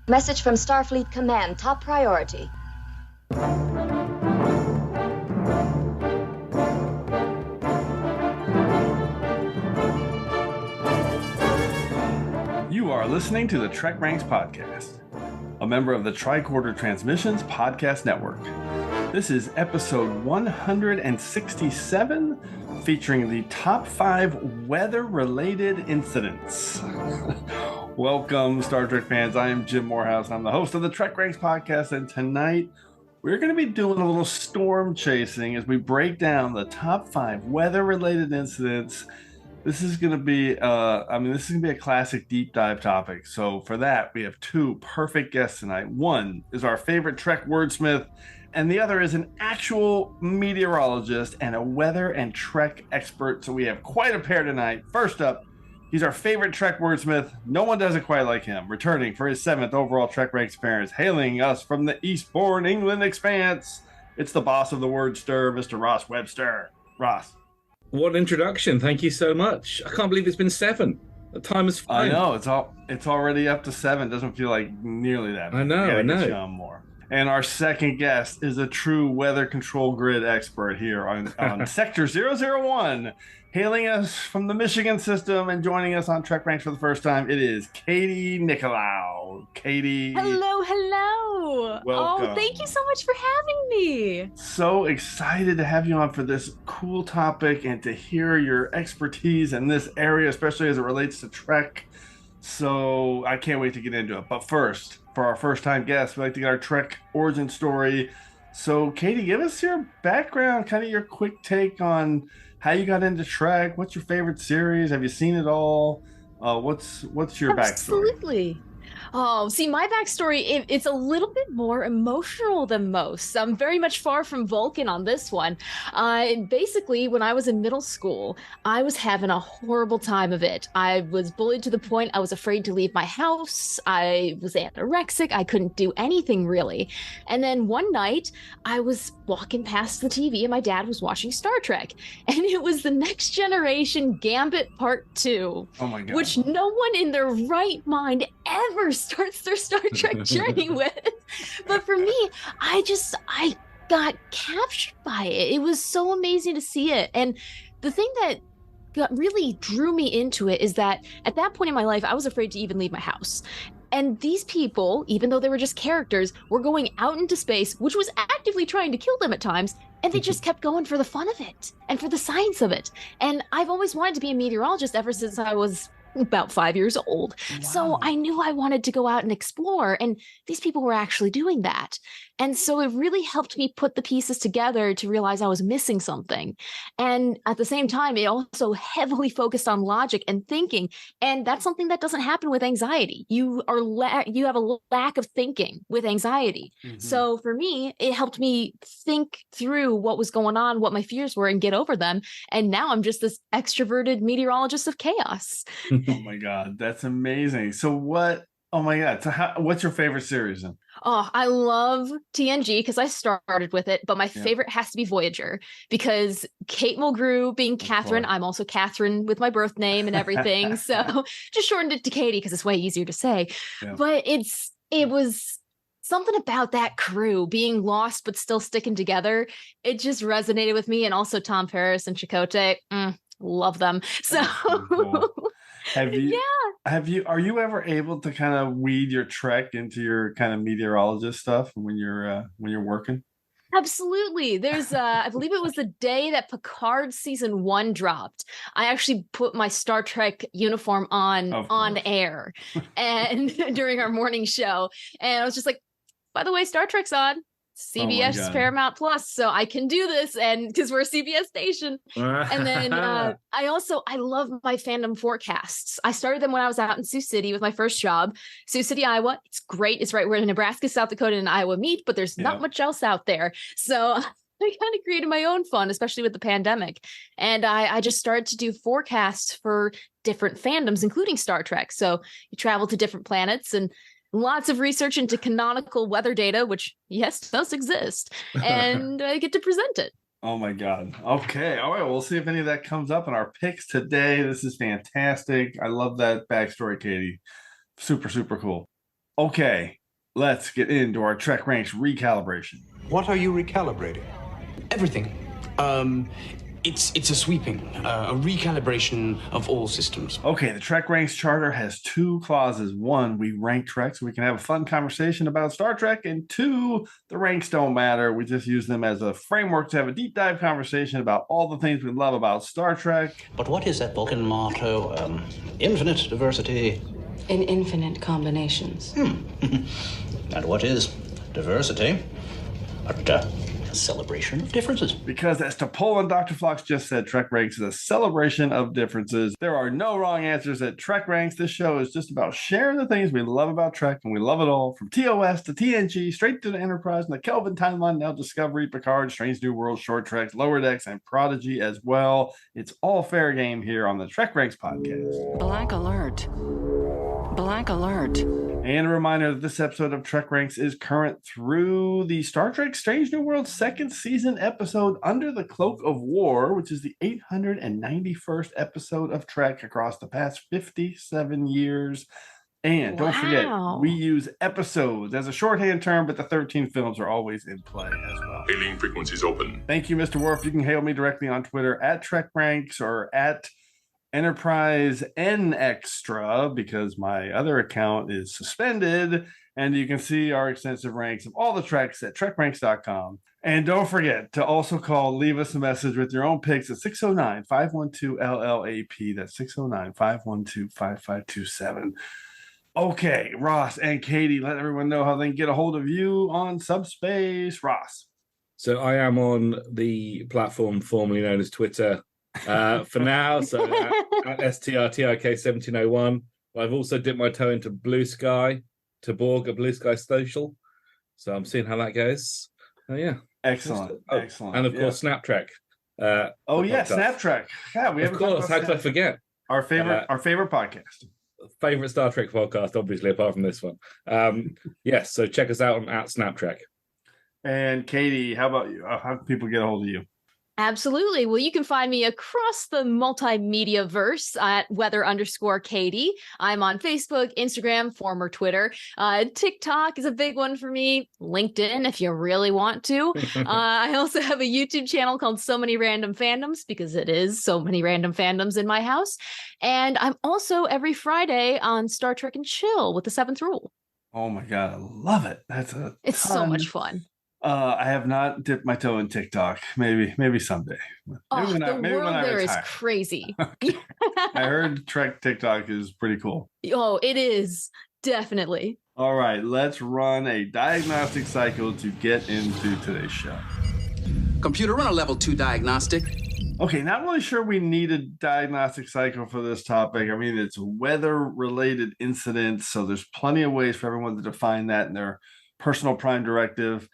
Message from Starfleet Command, top priority. You are listening to the TrekRanks podcast, a member of the Tricorder Transmissions Podcast Network. This is episode 167, featuring the top 5 weather-related incidents. Welcome, Star Trek fans. I am Jim Moorhouse. I'm the host of the TrekRanks podcast, and tonight we're going to be doing a little storm chasing as we break down the top 5 weather-related incidents. This is going to be, this is going to be a classic deep dive topic. So for that, we have 2 perfect guests tonight. One is our favorite Trek wordsmith, and the other is an actual meteorologist and a weather and Trek expert. So we have quite a pair tonight. First up, he's our favorite Trek wordsmith. No one does it quite like him. Returning for his 7th overall Trek Ranks appearance, hailing us from the Eastbourne, England expanse. It's the boss of the word stir, Mr. Ross Webster. Ross. What an introduction. Thank you so much. I can't believe it's been 7. The time is fine. I know. It's already up to 7. Doesn't feel like nearly that. I know. Get you on more. And our second guest is a true weather control grid expert here on Sector 001, hailing us from the Michigan system and joining us on Trek Ranks for the first time. It is Katie Nickolaou. Katie. Hello. Welcome. Oh, thank you so much for having me. So excited to have you on for this cool topic and to hear your expertise in this area, especially as it relates to Trek. So I can't wait to get into it. But first, for our first-time guests, we like to get our Trek origin story. So, Katie, give us your background, kind of your quick take on how you got into Trek. What's your favorite series? Have you seen it all? What's your backstory? Absolutely. Oh, see, my backstory, it's a little bit more emotional than most. I'm very much far from Vulcan on this one. Basically, when I was in middle school, I was having a horrible time of it. I was bullied to the point I was afraid to leave my house. I was anorexic. I couldn't do anything, really. And then one night, I was walking past the TV, and my dad was watching Star Trek. And it was The Next Generation Gambit Part 2. Oh, my God. Which no one in their right mind ever starts their Star Trek journey with. But for me, I got captured by it. It was so amazing to see it. And the thing that really drew me into it is that at that point in my life, I was afraid to even leave my house. And these people, even though they were just characters, were going out into space, which was actively trying to kill them at times. And they just kept going for the fun of it and for the science of it. And I've always wanted to be a meteorologist ever since I was about 5 years old. Wow. So I knew I wanted to go out and explore, and these people were actually doing that. And so it really helped me put the pieces together to realize I was missing something. And at the same time, it also heavily focused on logic and thinking. And that's something that doesn't happen with anxiety. You have a lack of thinking with anxiety. Mm-hmm. So for me, it helped me think through what was going on, what my fears were, and get over them. And now I'm just this extroverted meteorologist of chaos. Oh my God, that's amazing. So what's your favorite series then? Oh, I love TNG because I started with it, but my favorite has to be Voyager because Kate Mulgrew being Catherine, I'm also Catherine with my birth name and everything. So just shortened it to Katie because it's way easier to say. Yeah. But it was something about that crew being lost but still sticking together. It just resonated with me. And also Tom Paris and Chakotay, love them. So cool. Are you ever able to kind of weed your Trek into your kind of meteorologist stuff when you're working? Absolutely. There's I believe it was the day that Picard season 1 dropped. I actually put my Star Trek uniform on air and during our morning show. And I was just like, by the way, Star Trek's on. CBS Paramount Plus, so I can do this, and because we're a CBS station. And then I love my fandom forecasts. I started them when I was out in Sioux City with my first job. Sioux City, Iowa. It's great. It's right where Nebraska, South Dakota, and Iowa meet, but there's not much else out there. So I kind of created my own fun, especially with the pandemic. And I just started to do forecasts for different fandoms, including Star Trek. So you travel to different planets and lots of research into canonical weather data, which, yes, does exist. And I get to present it. Oh, my God. Okay. All right. We'll see if any of that comes up in our picks today. This is fantastic. I love that backstory, Katie. Super, super cool. Okay, let's get into our TrekRanks recalibration. What are you recalibrating? Everything. It's a sweeping, a recalibration of all systems. Okay, the TrekRanks charter has two clauses. One, we rank Trek so we can have a fun conversation about Star Trek. And two, the ranks don't matter. We just use them as a framework to have a deep dive conversation about all the things we love about Star Trek. But what is that Vulcan motto? Infinite diversity. In infinite combinations. And what is diversity? A celebration of differences. Because as T'Pol and Dr. Phlox just said, TrekRanks is a celebration of differences. There are no wrong answers at TrekRanks. This show is just about sharing the things we love about Trek, and we love it all, from TOS to TNG, straight to the Enterprise, and the Kelvin timeline, now Discovery, Picard, Strange New World, Short Treks, Lower Decks, and Prodigy as well. It's all fair game here on the TrekRanks podcast. Black alert. Black alert. And a reminder that this episode of TrekRanks is current through the Star Trek Strange New World second season episode Under the Cloak of War, which is the 891st episode of Trek across the past 57 years. And don't forget, we use episodes as a shorthand term, but the 13 films are always in play as well. Hailing frequencies open. Thank you, Mr. Worf. You can hail me directly on Twitter at TrekRanks or at Enterprise N Extra, because my other account is suspended, and you can see our extensive ranks of all the treks at trekranks.com. And don't forget to also leave us a message with your own picks at 609-512-LLAP. That's 609-512-5527. Okay, Ross and Katie, let everyone know how they can get a hold of you on Subspace. Ross. So I am on the platform formerly known as Twitter for now, so at STRTIK1701. I've also dipped my toe into Blue Sky, to Borg at Blue Sky Social. So I'm seeing how that goes. Yeah. Excellent. Excellent. And of course, Snaptrack. Snaptrack. Yeah, we have. Of course, how could I forget? Our favorite podcast. Favorite Star Trek podcast, obviously, apart from this one. Yes, so check us out on at Snaptrack. And Katie, how about you? How can people get a hold of you? Absolutely. Well, you can find me across the multimedia verse at weather_Katie. I'm on Facebook, Instagram, former Twitter. TikTok is a big one for me. LinkedIn, if you really want to. I also have a YouTube channel called So Many Random Fandoms, because it is so many random fandoms in my house. And I'm also every Friday on Star Trek and Chill with the Seventh Rule. Oh my God, I love it. It's so much fun. I have not dipped my toe in TikTok. Maybe someday. The world there is crazy. I heard Trek TikTok is pretty cool. Oh, it is. Definitely. All right, let's run a diagnostic cycle to get into today's show. Computer, run a level 2 diagnostic. Okay, not really sure we need a diagnostic cycle for this topic. I mean, it's weather-related incidents, so there's plenty of ways for everyone to define that in their personal prime directive.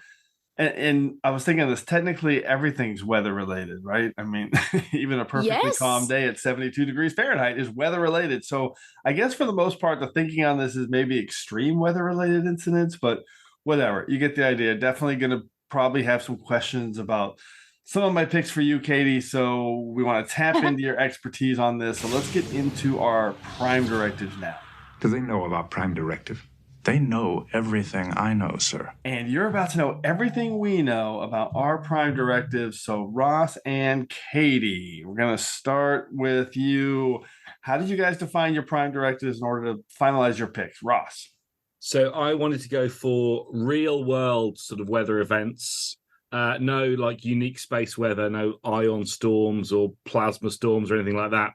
And I was thinking this, technically everything's weather related, right? I mean, even a perfectly calm day at 72 degrees Fahrenheit is weather related. So I guess for the most part, the thinking on this is maybe extreme weather related incidents, but whatever, you get the idea. Definitely going to probably have some questions about some of my picks for you, Katie. So we want to tap into your expertise on this. So let's get into our prime directives now. Do they know about prime directive? They know everything I know, sir. And you're about to know everything we know about our prime directives. So Ross and Katie, we're going to start with you. How did you guys define your prime directives in order to finalize your picks? Ross. So I wanted to go for real world sort of weather events. No like unique space weather, no ion storms or plasma storms or anything like that.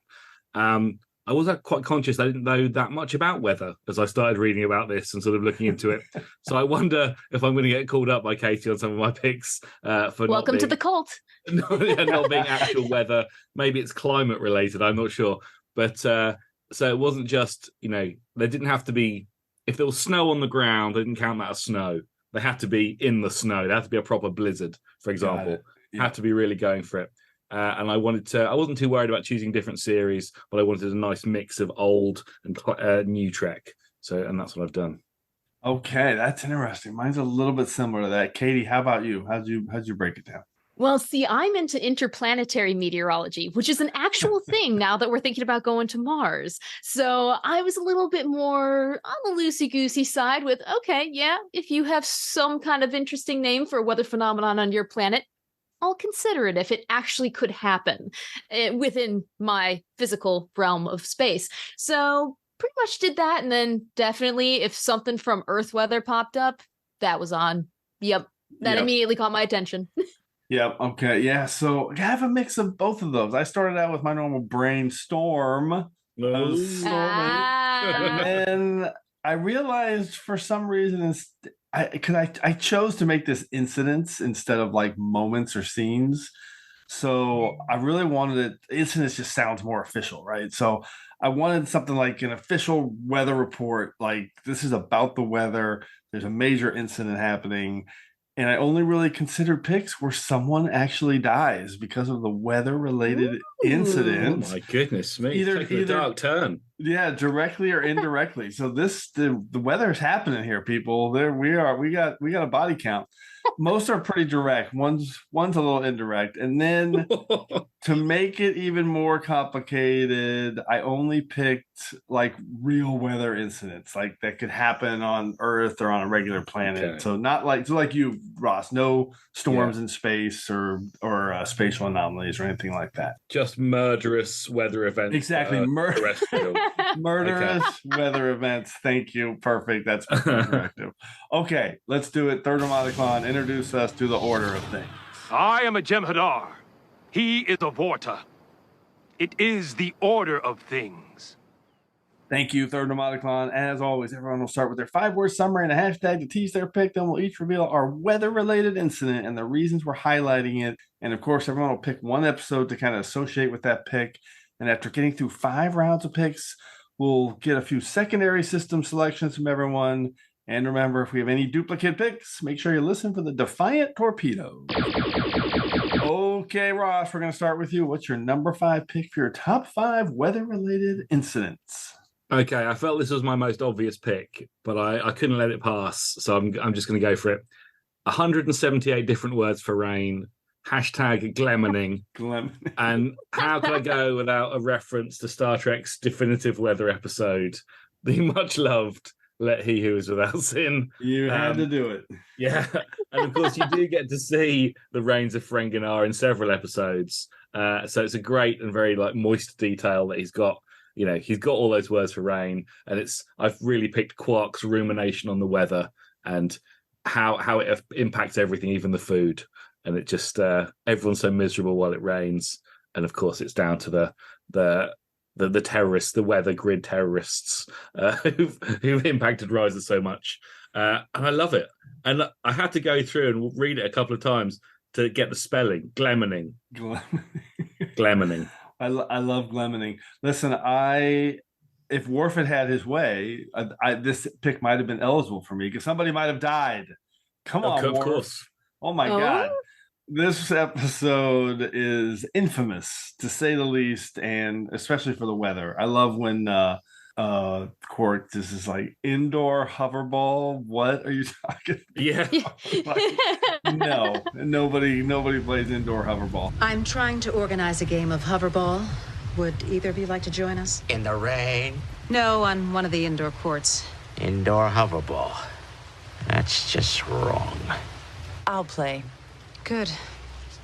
I was quite conscious I didn't know that much about weather as I started reading about this and sort of looking into it. So I wonder if I'm going to get called up by Katie on some of my picks for welcome to the cult. Not being actual weather. Maybe it's climate related. I'm not sure. But so it wasn't just, there didn't have to be, if there was snow on the ground, they didn't count that as snow. They had to be in the snow. They had to be a proper blizzard, for example. Yeah. Had to be really going for it. And I wasn't too worried about choosing different series, but I wanted a nice mix of old and new Trek. And that's what I've done. Okay, that's interesting. Mine's a little bit similar to that. Katie, how about you? How'd you break it down? Well, see, I'm into interplanetary meteorology, which is an actual thing now that we're thinking about going to Mars. So I was a little bit more on the loosey-goosey side with, okay, yeah, if you have some kind of interesting name for a weather phenomenon on your planet, I'll consider it if it actually could happen within my physical realm of space. So pretty much did that. And then definitely if something from Earth weather popped up, that was on. Yep. That immediately caught my attention. Yep. Okay. Yeah. So I have a mix of both of those. I started out with my normal brainstorm. I was storming. And then I realized for some reason, I chose to make this incidents instead of like moments or scenes. So I really wanted it. Incidents just sounds more official, right? So I wanted something like an official weather report. Like this is about the weather. There's a major incident happening. And I only really considered picks where someone actually dies because of the weather-related incident. Oh my goodness me! Either a dark turn. Yeah, directly or indirectly. So the weather's happening here, people. There we are. We got a body count. Most are pretty direct. One's a little indirect. And then to make it even more complicated, I only picked like real weather incidents, like that could happen on Earth or on a regular planet. Okay. So not like you, Ross, no storms in space or spatial anomalies or anything like that. Just murderous weather events. Exactly. Murderous weather events. Thank you. Perfect. That's Directive. Okay, let's do it. Third Modicon, introduce us to the order of things. I am a Jem'Hadar. He is a Vorta. It is the order of things. Thank you, Third Modicon. As always, everyone will start with their 5-word summary and a hashtag to tease their pick. Then we'll each reveal our weather-related incident and the reasons we're highlighting it. And of course, everyone will pick one episode to kind of associate with that pick. And after getting through 5 rounds of picks, we'll get a few secondary system selections from everyone. And remember, if we have any duplicate picks, make sure you listen for the Defiant Torpedo. Okay, Ross, we're going to start with you. What's your number 5 pick for your top 5 weather-related incidents? Okay, I felt this was my most obvious pick, but I couldn't let it pass, so I'm just going to go for it. 178 different words for rain. Hashtag Glemening. And how can I go without a reference to Star Trek's definitive weather episode, the much-loved Let He Who Is Without Sin. You had to do it. Yeah. And of course, you do get to see the rains of Ferenginar in several episodes. So it's a great and very like moist detail that he's got. You know, he's got all those words for rain. And I've really picked Quark's rumination on the weather and how it impacts everything, even the food. And it just, everyone's so miserable while it rains. And of course, it's down to the terrorists, the weather grid terrorists who've impacted Riser so much. And I love it. And I had to go through and read it a couple of times to get the spelling. Glemening. Glemening. I love Glemening. Listen, if Worf had his way, this pick might have been eligible for me because somebody might have died. Come on, of Worf. Course. Oh my God. This episode is infamous, to say the least, and especially for the weather. I love when Quark, this is like indoor hoverball. What are you talking about? Yeah. Like, no, nobody plays indoor hoverball. I'm trying to organize a game of hoverball. Would either of you like to join us? In the rain? No, on one of the indoor courts. Indoor hoverball. That's just wrong. I'll play. Good.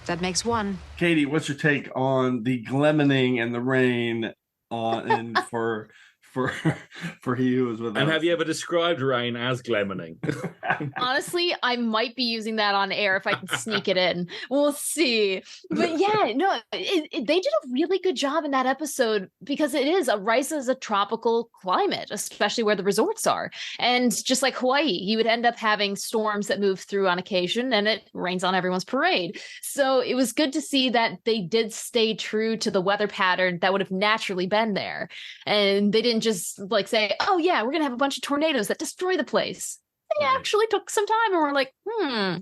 That makes 1. Katie, what's your take on the Glemening and the rain and for He Who Is Without? And have you ever described rain as Glemening? Honestly, I might be using that on air if I can sneak it in. We'll see. But yeah, no, they did a really good job in that episode because Risa is a tropical climate, especially where the resorts are. And just like Hawaii, you would end up having storms that move through on occasion and it rains on everyone's parade. So it was good to see that they did stay true to the weather pattern that would have naturally been there. And they didn't just like say, oh yeah, we're gonna have a bunch of tornadoes that destroy the place. They actually took some time and were like,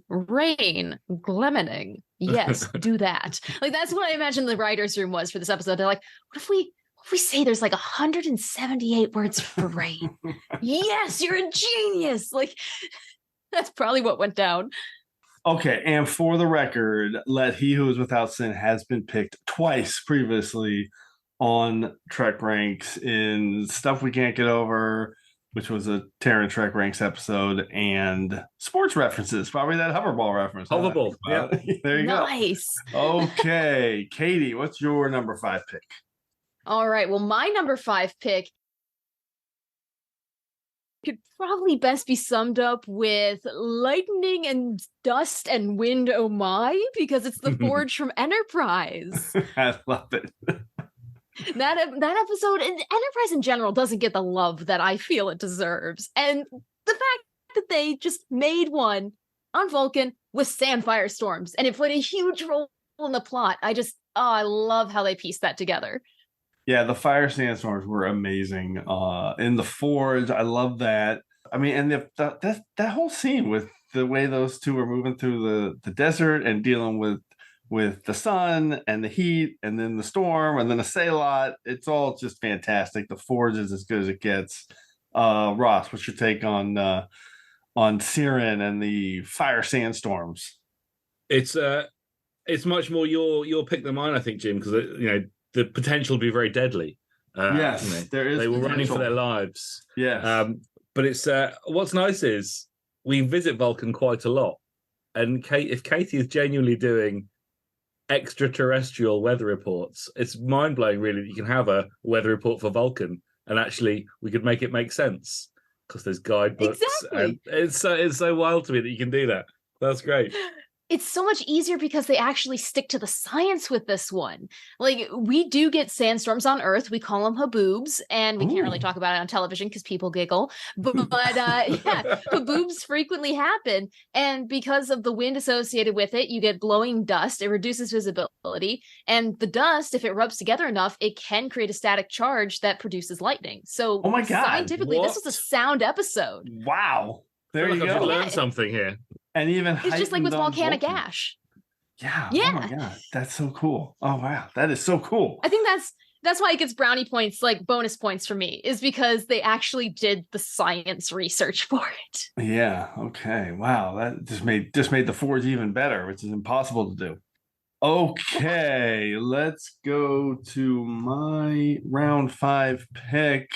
rain, Glemening. Yes, do that. Like that's what I imagine the writer's room was for this episode. They're like, what if we say there's like 178 words for rain? Yes, you're a genius. Like that's probably what went down. Okay, and for the record, let he who is without sin has been picked twice previously on Trek Ranks in Stuff We Can't Get Over, which was a Terran Trek Ranks episode, and sports references, probably that hoverball reference. Hoverball, yeah. There you Nice. go. Okay, Katie, what's your number 5 pick? All right. Well, my number 5 pick could probably best be summed up with lightning and dust and wind, oh my, because it's the Forge from Enterprise. I love it. That episode, and Enterprise in general, doesn't get the love that I feel it deserves. And the fact that they just made one on Vulcan with sand firestorms, and it played a huge role in the plot. I love how they pieced that together. Yeah, the fire sandstorms were amazing. In the Forge, I love that. I mean, and that whole scene with the way those two are moving through the desert and dealing with the sun and the heat and then the storm and then a Sailot, it's all just fantastic. The Forge is as good as it gets. Ross, what's your take on Siren and the fire sandstorms? It's much more your pick than mine, I think, Jim, because the potential to be very deadly. Yes, there is. They were potential. running for their lives. Yes. But it's what's nice is we visit Vulcan quite a lot, and if Katie is genuinely doing extraterrestrial weather reports, it's mind blowing. Really, that you can have a weather report for Vulcan, and actually we could make it make sense because there's guidebooks. Exactly. And it's so wild to me that you can do that. That's great. It's so much easier because they actually stick to the science with this one. Like, we do get sandstorms on Earth. We call them haboobs, and we can't really talk about it on television because people giggle. But yeah, haboobs frequently happen. And because of the wind associated with it, you get blowing dust. It reduces visibility. And the dust, if it rubs together enough, it can create a static charge that produces lightning. So oh my God, scientifically, this was a sound episode. Wow. There you go. I've learned something here. And even it's just like with volcanic ash. Yeah. Yeah. Oh my God. That's so cool. Oh wow. That is so cool. I think that's why it gets brownie points, like bonus points for me, is because they actually did the science research for it. Yeah. Okay. Wow. That just made the Forge even better, which is impossible to do. Okay. Let's go to my round 5 pick.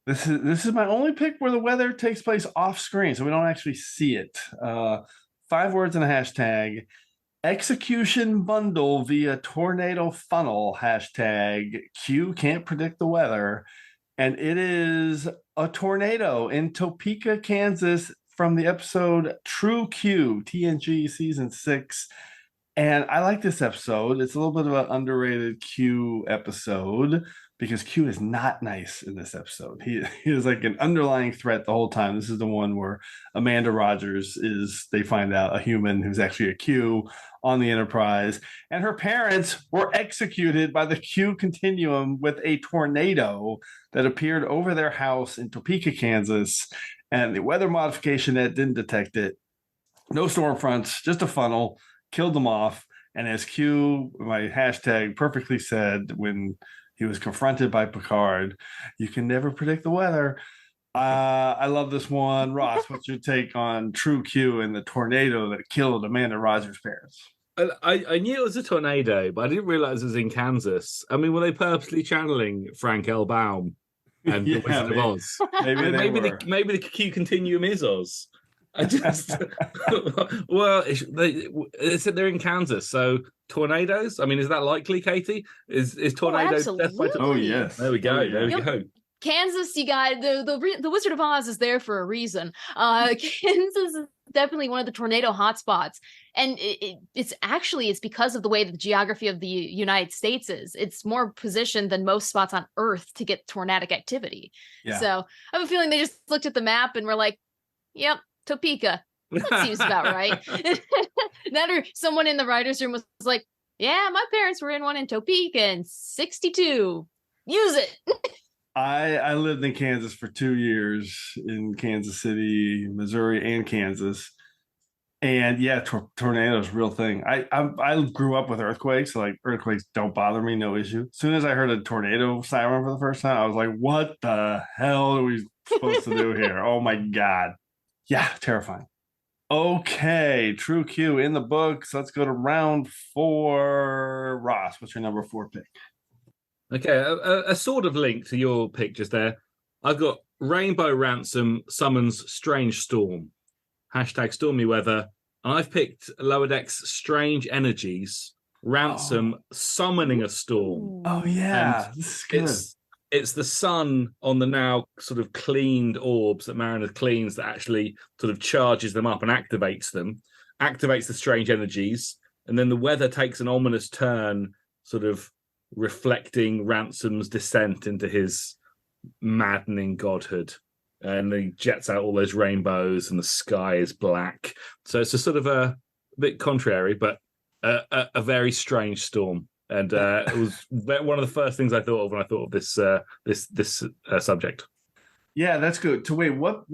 This is my only pick where the weather takes place off screen, so we don't actually see it. 5 words and a hashtag. Execution bundle via tornado funnel hashtag. Q can't predict the weather. And it is a tornado in Topeka, Kansas from the episode True Q, TNG season 6. And I like this episode. It's a little bit of an underrated Q episode because Q is not nice in this episode. He is like an underlying threat the whole time. This is the one where Amanda Rogers they find out a human who's actually a Q on the Enterprise. And her parents were executed by the Q continuum with a tornado that appeared over their house in Topeka, Kansas. And the Weather Modification Net didn't detect it. No storm fronts, just a funnel. Killed them off. And as Q, my hashtag perfectly said when he was confronted by Picard, you can never predict the weather. I love this one. Ross, what's your take on True Q and the tornado that killed Amanda Rogers' parents? I knew it was a tornado, but I didn't realize it was in Kansas. I mean, were they purposely channeling Frank L. Baum and the Wizard of Oz? Maybe the Q continuum is Oz. I just well, they said they're in Kansas, so tornadoes. I mean, is that likely, Katie? Is tornado death by tornado? Oh yes. There we go. There we go. Kansas, you got the Wizard of Oz is there for a reason. Kansas is definitely one of the tornado hotspots, and it's because of the way the geography of the United States is. It's more positioned than most spots on Earth to get tornadic activity. Yeah. So I have a feeling they just looked at the map and were like, "Yep, Topeka. That seems about right." That or someone in the writer's room was like, "Yeah, my parents were in one in Topeka in '62. Use it." I lived in Kansas for 2 years, in Kansas City, Missouri, and Kansas. And yeah, tornadoes, real thing. I grew up with earthquakes, so like earthquakes don't bother me, no issue. As soon as I heard a tornado siren for the first time, I was like, what the hell are we supposed to do here? Oh my God. Yeah, terrifying. Okay, True Q in the books. Let's go to round 4. Ross, what's your number 4 pick? Okay, a sort of link to your pick just there. I've got Rainbow Ransom summons Strange Storm. Hashtag stormy weather. I've picked Lower Deck's Strange Energies. Ransom summoning a storm. Oh, yeah. And This is good. it's the sun on the now sort of cleaned orbs that Mariner cleans that actually sort of charges them up and activates the strange energies. And then the weather takes an ominous turn, sort of reflecting Ransom's descent into his maddening godhood. And he jets out all those rainbows and the sky is black. So it's a sort of a bit contrary, but a very strange storm. And it was one of the first things I thought of when I thought of this subject. Yeah, that's good. To wait, what?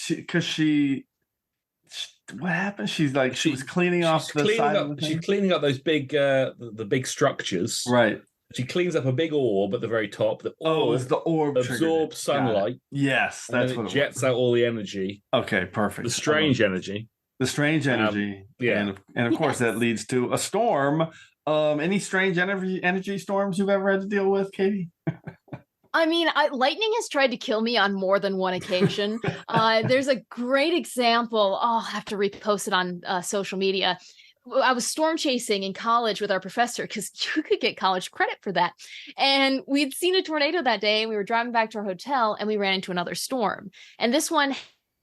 Because what happened? She's like she was cleaning off the side of the thing. She's cleaning up those big the big structures. Right. She cleans up a big orb at the very top. The orb, it's the orb absorbs sunlight. Yes, that's what it jets out all the energy. Okay, perfect. The strange energy. The strange energy. Yeah, and of course that leads to a storm. Any strange energy storms you've ever had to deal with, Katie? I mean, lightning has tried to kill me on more than one occasion. There's a great example. I'll have to repost it on social media. I was storm chasing in college with our professor because you could get college credit for that. And we'd seen a tornado that day and we were driving back to our hotel and we ran into another storm. And this one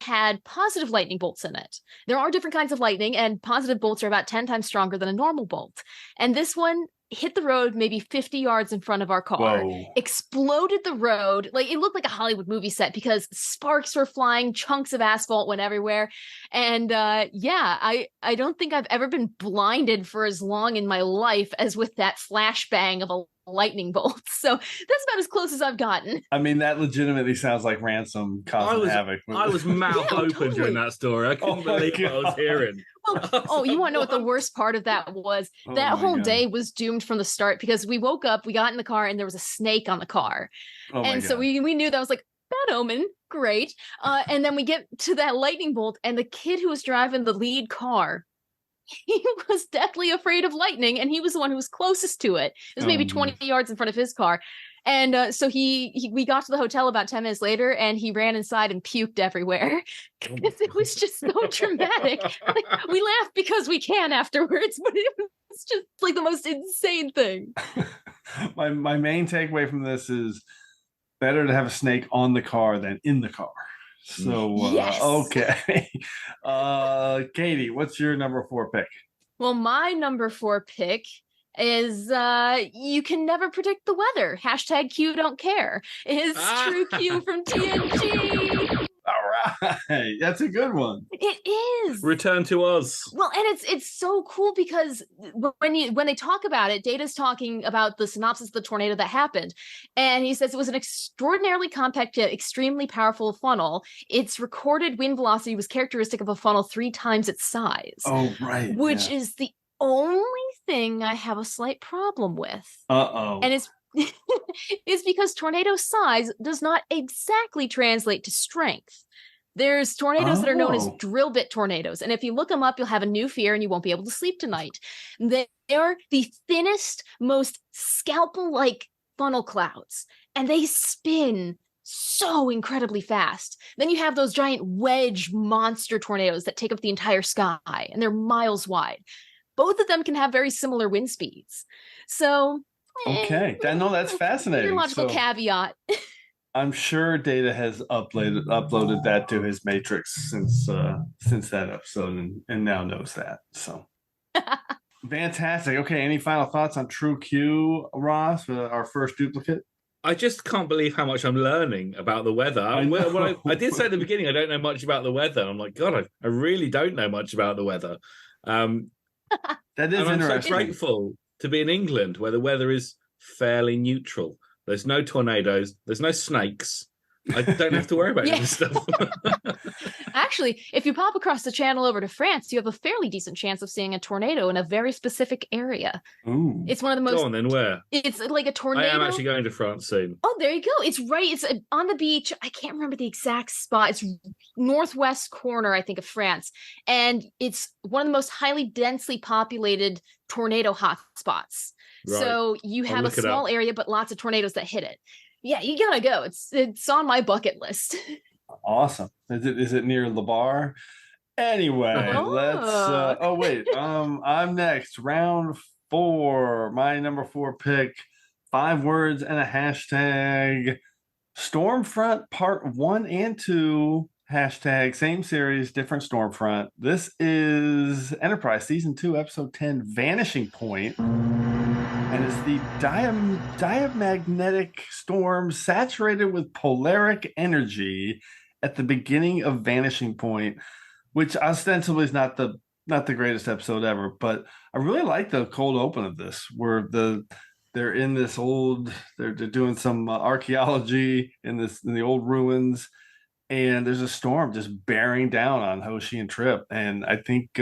had positive lightning bolts in it. There are different kinds of lightning, and positive bolts are about 10 times stronger than a normal bolt. And this one hit the road maybe 50 yards in front of our car. Whoa. Exploded the road. Like, it looked like a Hollywood movie set because sparks were flying, chunks of asphalt went everywhere. And I don't think I've ever been blinded for as long in my life as with that flashbang of a lightning bolt. So that's about as close as I've gotten. I mean, that legitimately sounds like Ransom causing havoc. I was mouth open during that story. I couldn't believe what I was hearing. Well, you want to know what the worst part of that was? That whole day was doomed from the start because we woke up, we got in the car, and there was a snake on the car. And so we knew that was like, bad omen, great. And then we get to that lightning bolt, and the kid who was driving the lead car, he was deathly afraid of lightning, and he was the one who was closest to it. It was maybe 20 yards in front of his car. And so we got to the hotel about 10 minutes later, and he ran inside and puked everywhere because it was just so dramatic. Like, we laugh because we can afterwards, but it was just like the most insane thing. My main takeaway from this is better to have a snake on the car than in the car. So, yes. Okay. Katie, what's your number 4 pick? Well, my number 4 pick is you can never predict the weather. Hashtag Q don't care. Is True Q from TNG. All right. That's a good one. It is. Return to us. Well, and it's so cool because when they talk about it, Data's talking about the synopsis of the tornado that happened. And he says it was an extraordinarily compact yet extremely powerful funnel. Its recorded wind velocity was characteristic of a funnel 3 times its size. Oh, right. Which is the only thing I have a slight problem with. And it's because tornado size does not exactly translate to strength. There's tornadoes that are known as drill bit tornadoes. And if you look them up, you'll have a new fear and you won't be able to sleep tonight. They're the thinnest, most scalpel-like funnel clouds. And they spin so incredibly fast. Then you have those giant wedge monster tornadoes that take up the entire sky. And they're miles wide. Both of them can have very similar wind speeds. So... Okay. That's fascinating. Meteorological caveat. I'm sure Data has uploaded that to his matrix since that episode and now knows that. So fantastic. Okay, any final thoughts on True Q, Ross, our first duplicate? I just can't believe how much I'm learning about the weather. I did say at the beginning I don't know much about the weather. I'm like, God, I really don't know much about the weather. That is interesting. I'm so grateful to be in England where the weather is fairly neutral. There's no tornadoes, there's no snakes, I don't have to worry about this stuff. Actually, if you pop across the channel over to France, you have a fairly decent chance of seeing a tornado in a very specific area. Ooh. It's one of the most... Go on then, where? It's like a tornado. I am actually going to France soon. Oh, there you go. It's on the beach. I can't remember the exact spot. It's northwest corner, I think, of France. And it's one of the most highly densely populated tornado hotspots. Right. So you have a small area, but lots of tornadoes that hit it. Yeah, you gotta go. It's on my bucket list. Awesome. Is it near Le Bar? Anyway, let's I'm next. Round 4. My number 4 pick. 5 words and a hashtag. Stormfront Part 1 and 2. Hashtag same series, different Stormfront. This is Enterprise Season 2, Episode 10, Vanishing Point. And it's the diamagnetic storm saturated with polaric energy at the beginning of Vanishing Point, which ostensibly is not the greatest episode ever, but I really like the cold open of this, where they're in this they're doing some archaeology in the old ruins, and there's a storm just bearing down on Hoshi and Trip, and I think.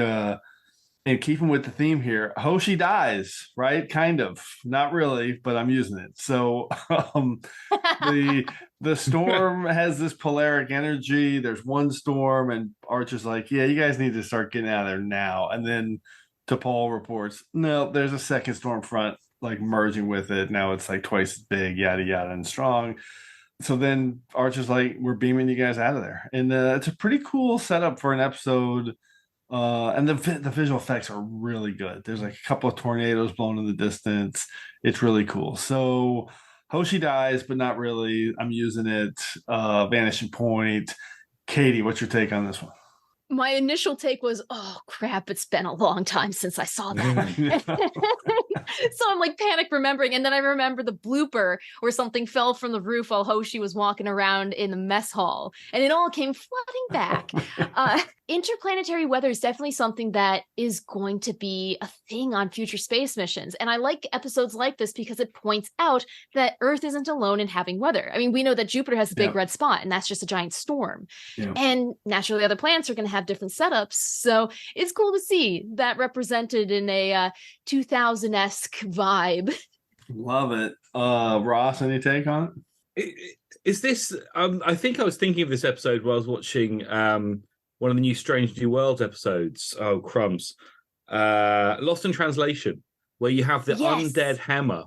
And keeping with the theme here, Hoshi dies, right? Kind of, not really, but I'm using it. So the storm has this polaric energy. There's one storm, and Archer's like, "Yeah, you guys need to start getting out of there now." And then T'Pol reports, "No, there's a second storm front like merging with it. Now it's like twice as big, yada yada, and strong." So then Archer's like, "We're beaming you guys out of there," and it's a pretty cool setup for an episode. And the visual effects are really good. There's like a couple of tornadoes blown in the distance. It's really cool. So Hoshi dies, but not really. I'm using it. Vanishing Point. Katie, what's your take on this one? My initial take was, oh crap, it's been a long time since I saw that. So I'm like panic remembering. And then I remember the blooper where something fell from the roof while Hoshi was walking around in the mess hall. And it all came flooding back. Interplanetary weather is definitely something that is going to be a thing on future space missions. And I like episodes like this because it points out that Earth isn't alone in having weather. I mean, we know that Jupiter has a big red spot, and that's just a giant storm. Yeah. And naturally, other planets are going to have different setups. So it's cool to see that represented in a 2000-esque vibe. Love it. Ross, any take on it? Is this, I think I was thinking of this episode while I was watching one of the new Strange New Worlds episodes. Oh, crumbs. Lost in Translation, where you have the undead hammer.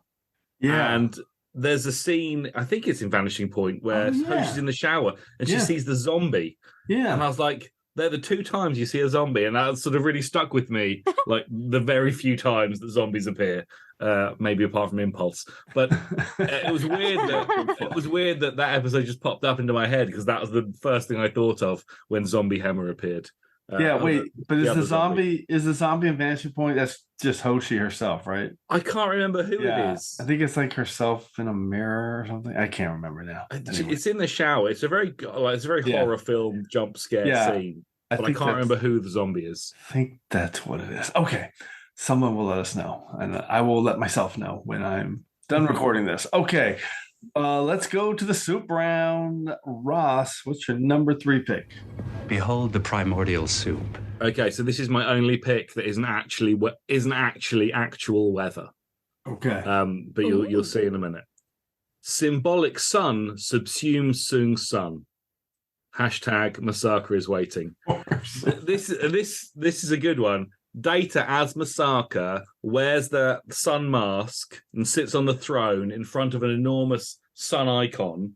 Yeah. And there's a scene, I think it's in Vanishing Point, where Hoshi's in the shower and she sees the zombie. Yeah. And I was like, they're the 2 times you see a zombie, and that sort of really stuck with me, like the very few times that zombies appear, maybe apart from Impulse. But it was weird that episode just popped up into my head, because that was the first thing I thought of when Zombie Hammer appeared. But is the zombie in Vanishing Point? That's just Hoshi herself, right? I can't remember who it is. I think it's like herself in a mirror or something. I can't remember now. It's in the shower. It's a very horror film jump scare scene. But I can't remember who the zombie is. I think that's what it is. Okay, someone will let us know, and I will let myself know when I'm done recording this. Okay. Let's go to the soup round. Ross, what's your number 3 pick? Behold the primordial soup. Okay, so this is my only pick that isn't actually actual weather. Okay. But you'll see in a minute. Symbolic sun subsumes Soong's sun. Hashtag Masaka is waiting. This is a good one. Data as Masaka wears the sun mask and sits on the throne in front of an enormous sun icon.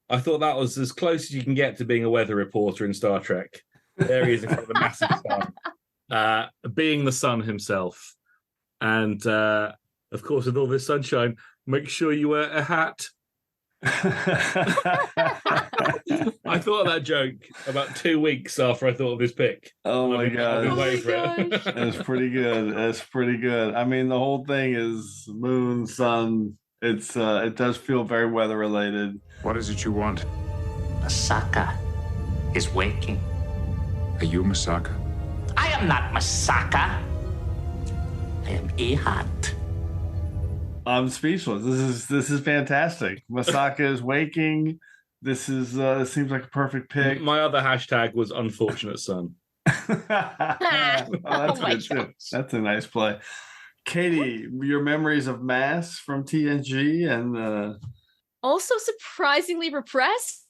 I thought that was as close as you can get to being a weather reporter in Star Trek. There he is in front of a massive sun, being the sun himself. And of course, with all this sunshine, make sure you wear a hat. I thought of that joke about 2 weeks after I thought of this pick. Oh my god! I've been waiting for it. That's pretty good. That's pretty good. I mean, the whole thing is moon, sun. It does feel very weather related. What is it you want? Masaka is waking. Are you Masaka? I am not Masaka. I am Ehad. I'm speechless. This is fantastic. Masaka is waking. This seems like a perfect pick. My other hashtag was unfortunate son. That's good too. That's a nice play. Katie, your memories of Mass from TNG and also surprisingly repressed.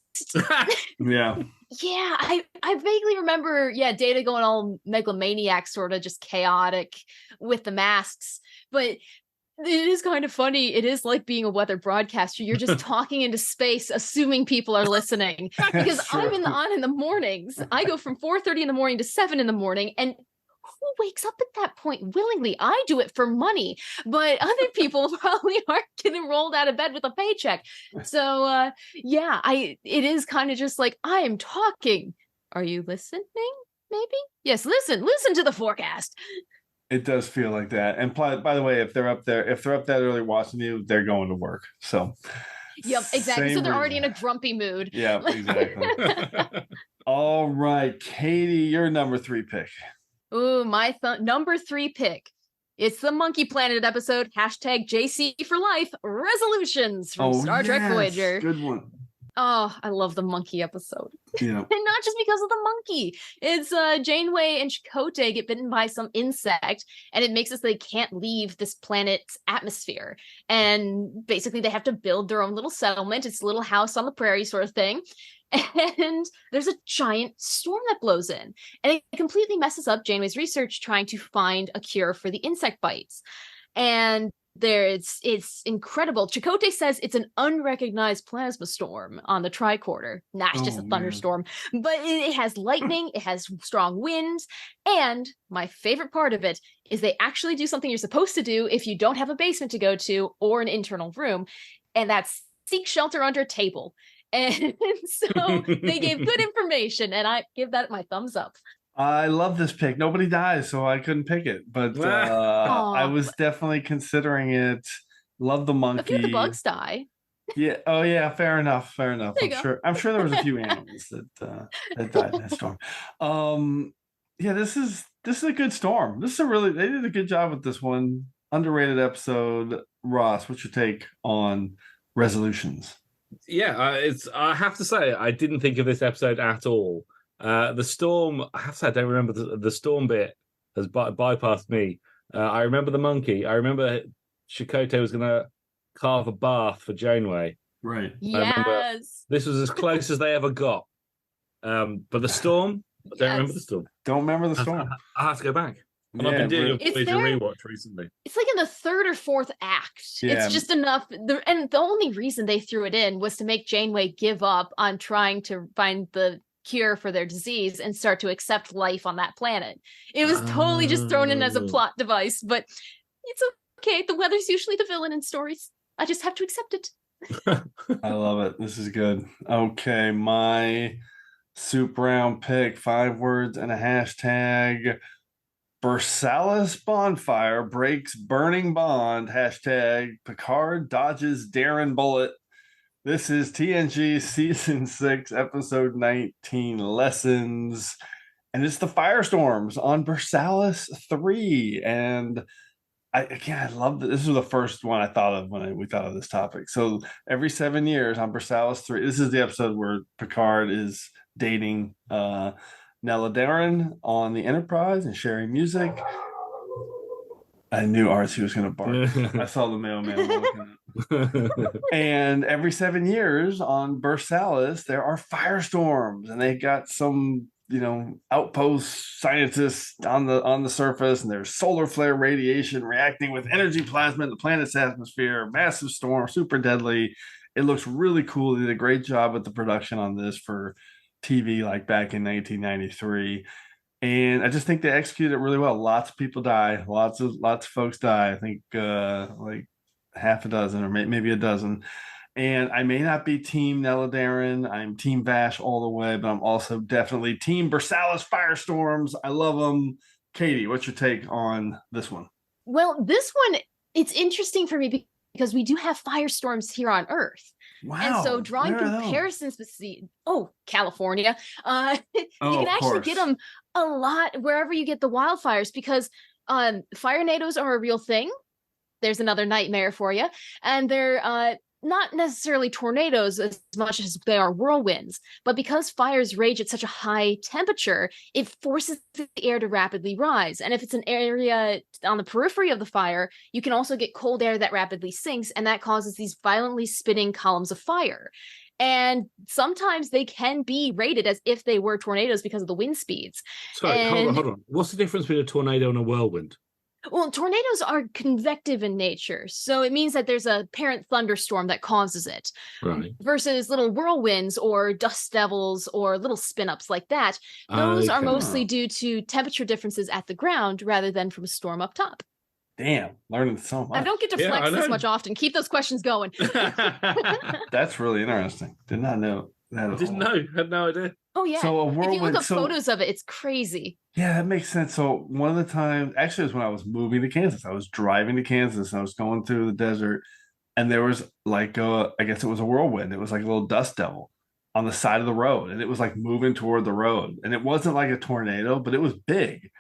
Yeah. Yeah, I vaguely remember, Data going all megalomaniac, sort of just chaotic with the masks. But it is kind of funny. It is like being a weather broadcaster. You're just talking into space, assuming people are listening. Because I'm on in the mornings. I go from 4:30 in the morning to 7 in the morning, and who wakes up at that point willingly? I do it for money, but other people probably aren't getting rolled out of bed with a paycheck. So it is kind of just like, I am talking. Are you listening? Maybe? Yes, listen to the forecast. It does feel like that. And by the way, if they're up that early watching you, they're going to work. So yep, exactly. So they're already in a grumpy mood. Yeah, exactly. All right, Katie, your number 3 pick. Ooh, my number 3 pick. It's the Monkey Planet episode, #JC for Life, Resolutions from Star Trek Voyager. Good one. Oh, I love the monkey episode. Yeah. And not just because of the monkey. It's Janeway and Chakotay get bitten by some insect, and it makes it so they can't leave this planet's atmosphere. And basically they have to build their own little settlement. It's a little house on the prairie sort of thing. And there's a giant storm that blows in. And it completely messes up Janeway's research trying to find a cure for the insect bites. And it's incredible. Chakotay says it's an unrecognized plasma storm on the tricorder. Nah, it's just a thunderstorm. But it has lightning, it has strong winds, and my favorite part of it is they actually do something you're supposed to do if you don't have a basement to go to or an internal room, and that's seek shelter under a table. And so they gave good information, and I give that my thumbs up. I love this pick. Nobody dies, so I couldn't pick it. But I was definitely considering it. Love the monkey. A few of the bugs die. Yeah. Oh, yeah. Fair enough. I'm sure there was a few animals that died in that storm. Yeah. This is a good storm. They did a good job with this one. Underrated episode. Ross, what's your take on Resolutions? Yeah, I have to say I didn't think of this episode at all. The storm, I have to say, I don't remember the storm bit has bypassed me. I remember the monkey. I remember Chakotay was going to carve a bath for Janeway. Right. Yes. This was as close as they ever got. But the storm, I don't remember the storm. Don't remember the storm. I have to go back. And I've been doing a rewatch recently. It's like in the 3rd or 4th act. Yeah. It's just enough. And the only reason they threw it in was to make Janeway give up on trying to find the cure for their disease and start to accept life on that planet. It was totally just thrown in as a plot device, but it's okay. The weather's usually the villain in stories. I just have to accept it. I love it. This is good. Okay, my soup round pick, 5 words and a hashtag. Bersalis bonfire breaks burning bond. Picard dodges Darren bullet. This is TNG Season 6, Episode 19, Lessons. And it's the firestorms on Bersalis 3. And I love that. This was the first one I thought of when we thought of this topic. So every 7 years on Bersalis 3, this is the episode where Picard is dating Nella Darren on the Enterprise and sharing music. I knew Artsy was going to bark. I saw the mailman looking at. And every 7 years on Bersalis, there are firestorms, and they got some, outpost scientists on the surface, and there's solar flare radiation reacting with energy plasma in the planet's atmosphere. Massive storm, super deadly. It looks really cool. They did a great job with the production on this for TV, like back in 1993. And I just think they executed it really well. Lots of people die. Lots of folks die. I think like half a dozen or maybe a dozen. And I may not be Team Nella Darren. I'm Team Vash all the way, but I'm also definitely Team Bersalis Firestorms. I love them. Katie, what's your take on this one? Well, this one, it's interesting for me because we do have firestorms here on Earth. Wow. And so drawing comparisons between, California, you can actually get them a lot wherever you get the wildfires, because fire tornadoes are a real thing. There's another nightmare for you. And they're not necessarily tornadoes as much as they are whirlwinds, but because fires rage at such a high temperature, it forces the air to rapidly rise. And if it's an area on the periphery of the fire, you can also get cold air that rapidly sinks, and that causes these violently spinning columns of fire. And sometimes they can be rated as if they were tornadoes because of the wind speeds. Sorry, hold on. What's the difference between a tornado and a whirlwind? Well, tornadoes are convective in nature, so it means that there's a parent thunderstorm that causes it. Right. Versus little whirlwinds or dust devils or little spin-ups like that. Those are mostly due to temperature differences at the ground rather than from a storm up top. Damn, learning so much. I don't get to flex this much often. Keep those questions going. That's really interesting. Did not know that. I didn't know. Had no idea. Oh, yeah. So a whirlwind, if you look up photos of it, it's crazy. Yeah, that makes sense. So one of the times, actually, it was when I was moving to Kansas. I was driving to Kansas, and I was going through the desert, and there was like I guess it was a whirlwind. It was like a little dust devil on the side of the road, and it was like moving toward the road. And it wasn't like a tornado, but it was big.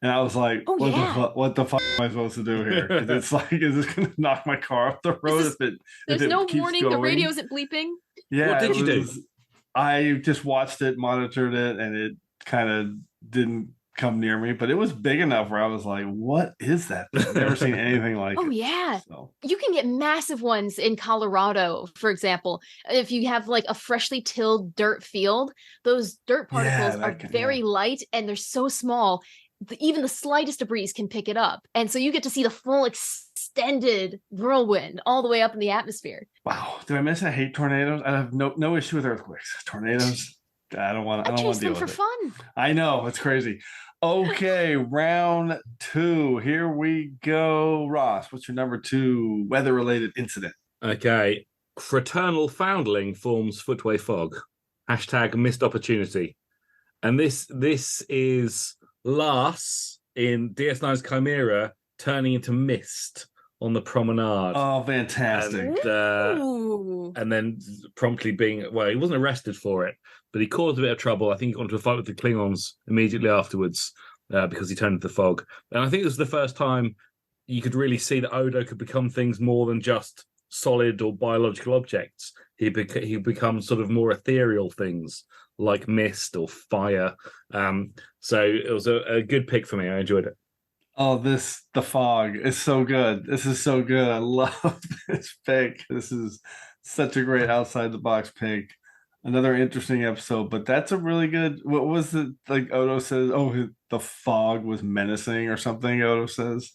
And I was like, what the fuck am I supposed to do here? It's like, is this going to knock my car off the road? There's no warning. Going? The radio isn't bleeping. Yeah. What did you do? I just watched it, monitored it, and it kind of didn't come near me, but it was big enough where I was like, what is that? I've never seen anything like it. Oh, yeah. So. You can get massive ones in Colorado, for example. If you have like a freshly tilled dirt field, those dirt particles are very light and they're so small. Even the slightest breeze can pick it up. And so you get to see the full extended whirlwind all the way up in the atmosphere. Wow. Did I mention I hate tornadoes? I have no issue with earthquakes. Tornadoes, I don't want to deal with it. for fun. I know. It's crazy. Okay, round 2. Here we go. Ross, what's your number 2 weather-related incident? Okay. Fraternal foundling forms footway fog. # missed opportunity. And this is Lars in DS9's Chimera turning into mist on the promenade. Oh, fantastic. And then promptly being, well, he wasn't arrested for it, but he caused a bit of trouble. I think he got into a fight with the Klingons immediately afterwards because he turned into fog. And I think it was the first time you could really see that Odo could become things more than just solid or biological objects. He becomes sort of more ethereal things like mist or fire. So it was a good pick for me. I enjoyed it. Oh, the fog is so good. This is so good. I love this pick. This is such a great outside the box pick. Another interesting episode, but that's a really good. What was it like? Odo says, "Oh, the fog was menacing" or something. Odo says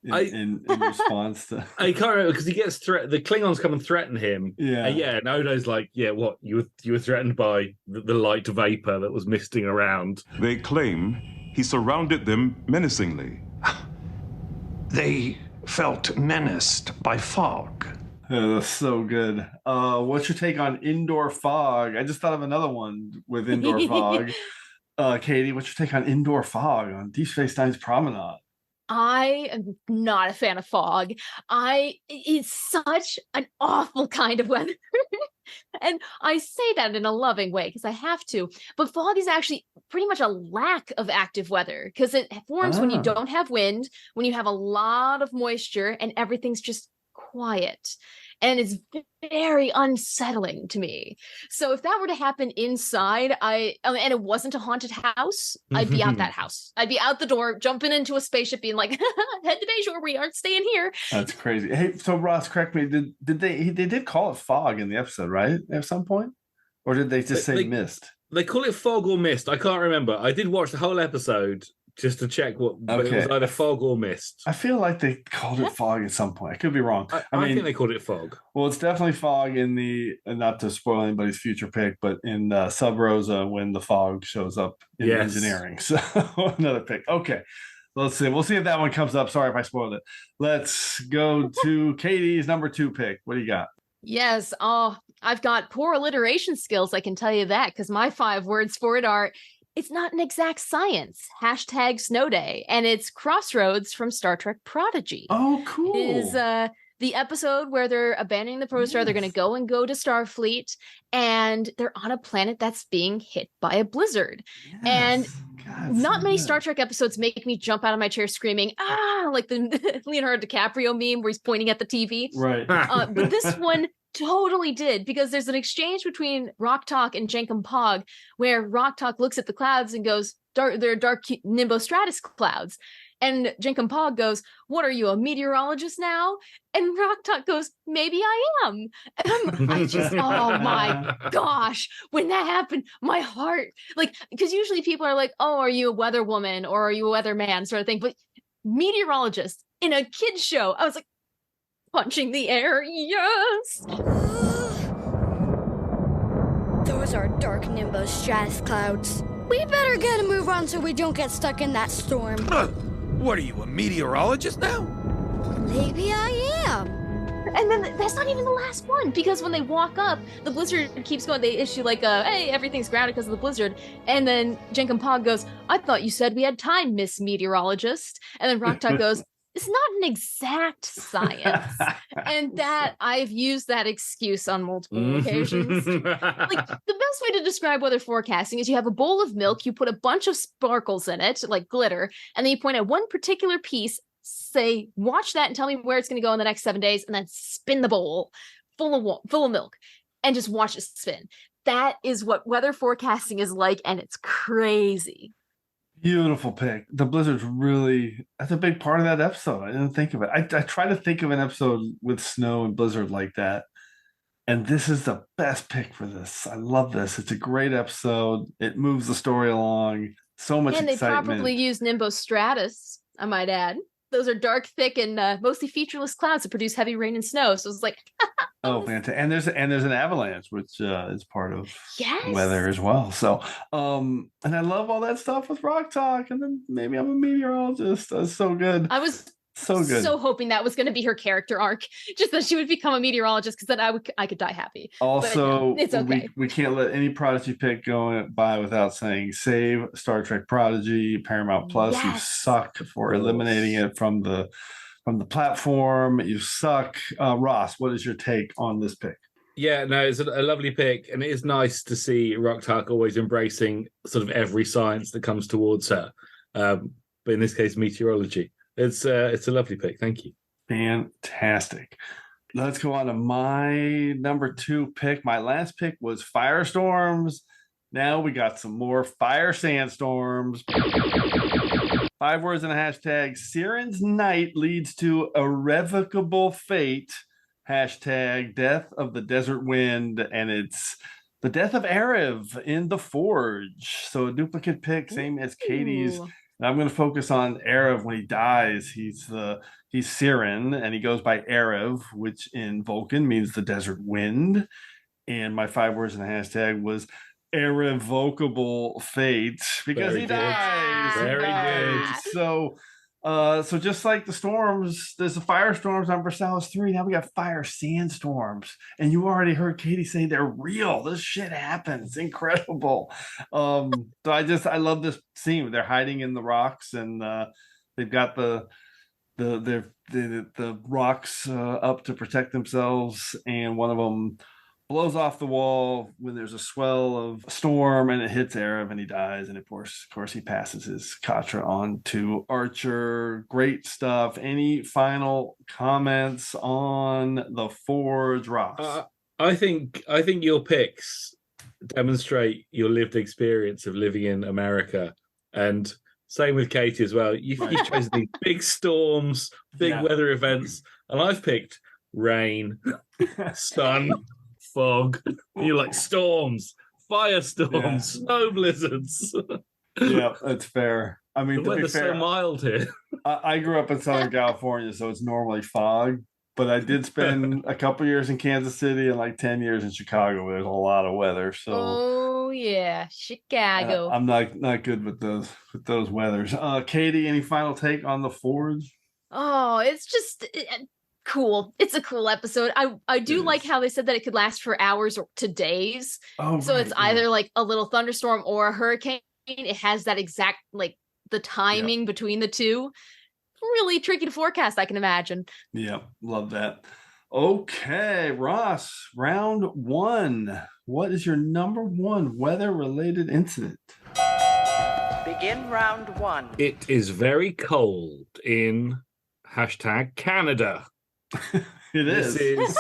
in response to. I can't remember because he gets the Klingons come and threaten him. Yeah, and Odo's like, "Yeah, what you were threatened by the light vapor that was misting around." They claim he surrounded them menacingly. They felt menaced by fog. Oh, that's so good. What's your take on indoor fog? I just thought of another one with indoor fog. Katie, what's your take on indoor fog on Deep Space Nine's Promenade? I am not a fan of fog. It's such an awful kind of weather. And I say that in a loving way because I have to. But fog is actually pretty much a lack of active weather because it forms when you don't have wind, when you have a lot of moisture and everything's just quiet. And it's very unsettling to me. So if that were to happen inside, and it wasn't a haunted house, I'd be out that house. I'd be out the door, jumping into a spaceship, being like, "Head to Bajor, we aren't staying here." That's crazy. Hey, so Ross, correct me. Did they did call it fog in the episode, right? At some point, or did they just say mist? They call it fog or mist. I can't remember. I did watch the whole episode just to check but it was either fog or mist. I feel like they called it fog at some point. I could be wrong. I mean, think they called it fog. Well, it's definitely fog in not to spoil anybody's future pick, but in Sub Rosa when the fog shows up in engineering. So another pick. Okay. Let's see. We'll see if that one comes up. Sorry if I spoiled it. Let's go to Katie's number 2 pick. What do you got? Yes. Oh, I've got poor alliteration skills. I can tell you that because my 5 words for it are: it's not an exact science. # Snow Day. And it's Crossroads from Star Trek Prodigy. Oh, cool. It is the episode where they're abandoning the Protostar. Yes. They're going to go to Starfleet. And they're on a planet that's being hit by a blizzard. Yes. And not many Star Trek episodes make me jump out of my chair screaming, "Ah!" like the Leonardo DiCaprio meme where he's pointing at the TV. Right. But this one totally did, because there's an exchange between Rock Talk and Jenkum Pog where Rock Talk looks at the clouds and goes, they're dark nimbostratus clouds. And Jenkum Pog goes, what are you, a meteorologist now? And Rock Talk goes, maybe I am. And I just, oh my gosh, when that happened, my heart, like, because usually people are like, oh, are you a weather woman or are you a weather man sort of thing. But meteorologist in a kid's show, I was like, punching the air, yes. Those are dark nimbostratus clouds. We better get a move on so we don't get stuck in that storm. What are you, a meteorologist now? Maybe I am. And then that's not even the last one, because when they walk up, the blizzard keeps going. They issue like a, hey, everything's grounded because of the blizzard. And then Jenkum Pog goes, I thought you said we had time, Miss Meteorologist. And then Rock Talk goes, it's not an exact science. And that I've used that excuse on multiple occasions. Like, the best way to describe weather forecasting is you have a bowl of milk, you put a bunch of sparkles in it, like glitter, and then you point at one particular piece, say, watch that and tell me where it's going to go in the next 7 days, and then spin the bowl full of milk and just watch it spin. That is what weather forecasting is like, and it's crazy. Beautiful pick. The blizzard's really, that's a big part of that episode. I didn't think of it. I try to think of an episode with snow and blizzard like that. And this is the best pick for this. I love this. It's a great episode. It moves the story along. So much excitement. And they probably use nimbostratus, I might add. Those are dark, thick, and mostly featureless clouds that produce heavy rain and snow. So it's like, oh, fantastic! And there's an avalanche, which is part of weather as well. So, and I love all that stuff with Rock Talk. And then maybe I'm a meteorologist. That's so good. I was so good. So hoping that was going to be her character arc, just that she would become a meteorologist, because then I could die happy. Also, no, it's okay. we can't let any Prodigy pick go by without saying save Star Trek Prodigy, Paramount Plus. You suck for eliminating it from the platform. You suck. Ross, what is your take on this pick? Yeah, no, it's a lovely pick, and it is nice to see Rock Talk always embracing sort of every science that comes towards her. But in this case, meteorology. It's a lovely pick. Thank you. Fantastic. Let's go on to my number 2 pick. My last pick was firestorms. Now we got some more fire sandstorms. 5 words and a hashtag. Siren's night leads to irrevocable fate. Hashtag death of the desert wind. And it's the death of Erev in the Forge. So a duplicate pick, same as Katie's. And I'm going to focus on Erev when he dies. He's Siren, and he goes by Erev, which in Vulcan means the desert wind. And my 5 words in the hashtag was irrevocable fate, because he dies. Very good. So just like the storms, there's the firestorms on Versailles 3. Now we got fire sandstorms, and you already heard Katie say they're real. This shit happens. It's incredible. So I love this scene. They're hiding in the rocks, and they've got the rocks up to protect themselves, and one of them blows off the wall when there's a swell of storm, and it hits Erev, and he dies. And of course he passes his Katra on to Archer. Great stuff. Any final comments on the Forge, Ross? I think your picks demonstrate your lived experience of living in America, and same with Katie as well. You've chosen these big storms, big weather events, and I've picked rain, sun, fog. You like storms, firestorms, snow blizzards. Yeah, that's fair. I mean, the weather's so mild here. I grew up in Southern California, so it's normally fog. But I did spend a couple years in Kansas City and like 10 years in Chicago, where there's a lot of weather. So, oh yeah, Chicago. I'm not good with those weathers. Katie, any final take on the Forge? Oh, it's just cool. It's a cool episode. I do like how they said that it could last for hours or to days. Oh, so it's either like a little thunderstorm or a hurricane. It has that exact, like, the timing between the two. Really tricky to forecast, I can imagine. Yeah, love that. Okay, Ross, round 1. What is your number 1 weather-related incident? Begin round 1. It is very cold in #Canada. It is. This is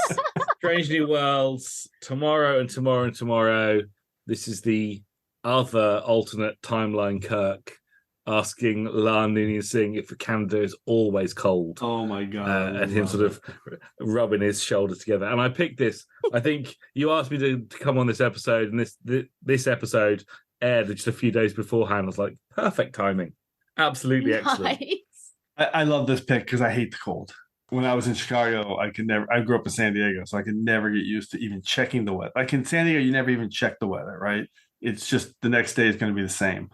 Strange New Worlds, tomorrow and tomorrow and tomorrow. This is the other alternate timeline Kirk asking Lan Noonien Singh if Canada is always cold. Oh my God. And him sort of rubbing his shoulders together. And I picked this. I think you asked me to come on this episode, and this episode aired just a few days beforehand. I was like, perfect timing. Absolutely excellent. I love this pick because I hate the cold. When I was in Chicago, I grew up in San Diego, so I could never get used to even checking the weather. Like in San Diego, you never even check the weather, right? It's just the next day is going to be the same.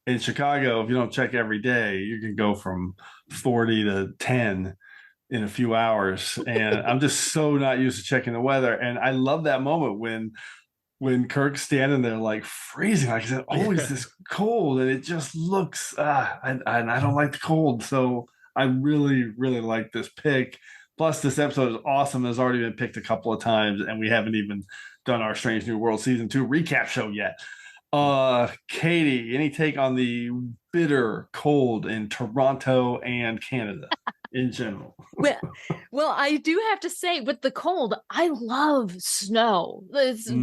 In Chicago, if you don't check every day, you can go from 40 to 10 in a few hours. And I'm just so not used to checking the weather. And I love that moment when Kirk's standing there like freezing, like I said, always this cold, and it just looks, and I don't like the cold. So I really, really like this pick. Plus, this episode is awesome. It's already been picked a couple of times, and we haven't even done our Strange New World Season 2 recap show yet. Katie, any take on the bitter cold in Toronto and Canada in general? Well, I do have to say, with the cold, I love snow.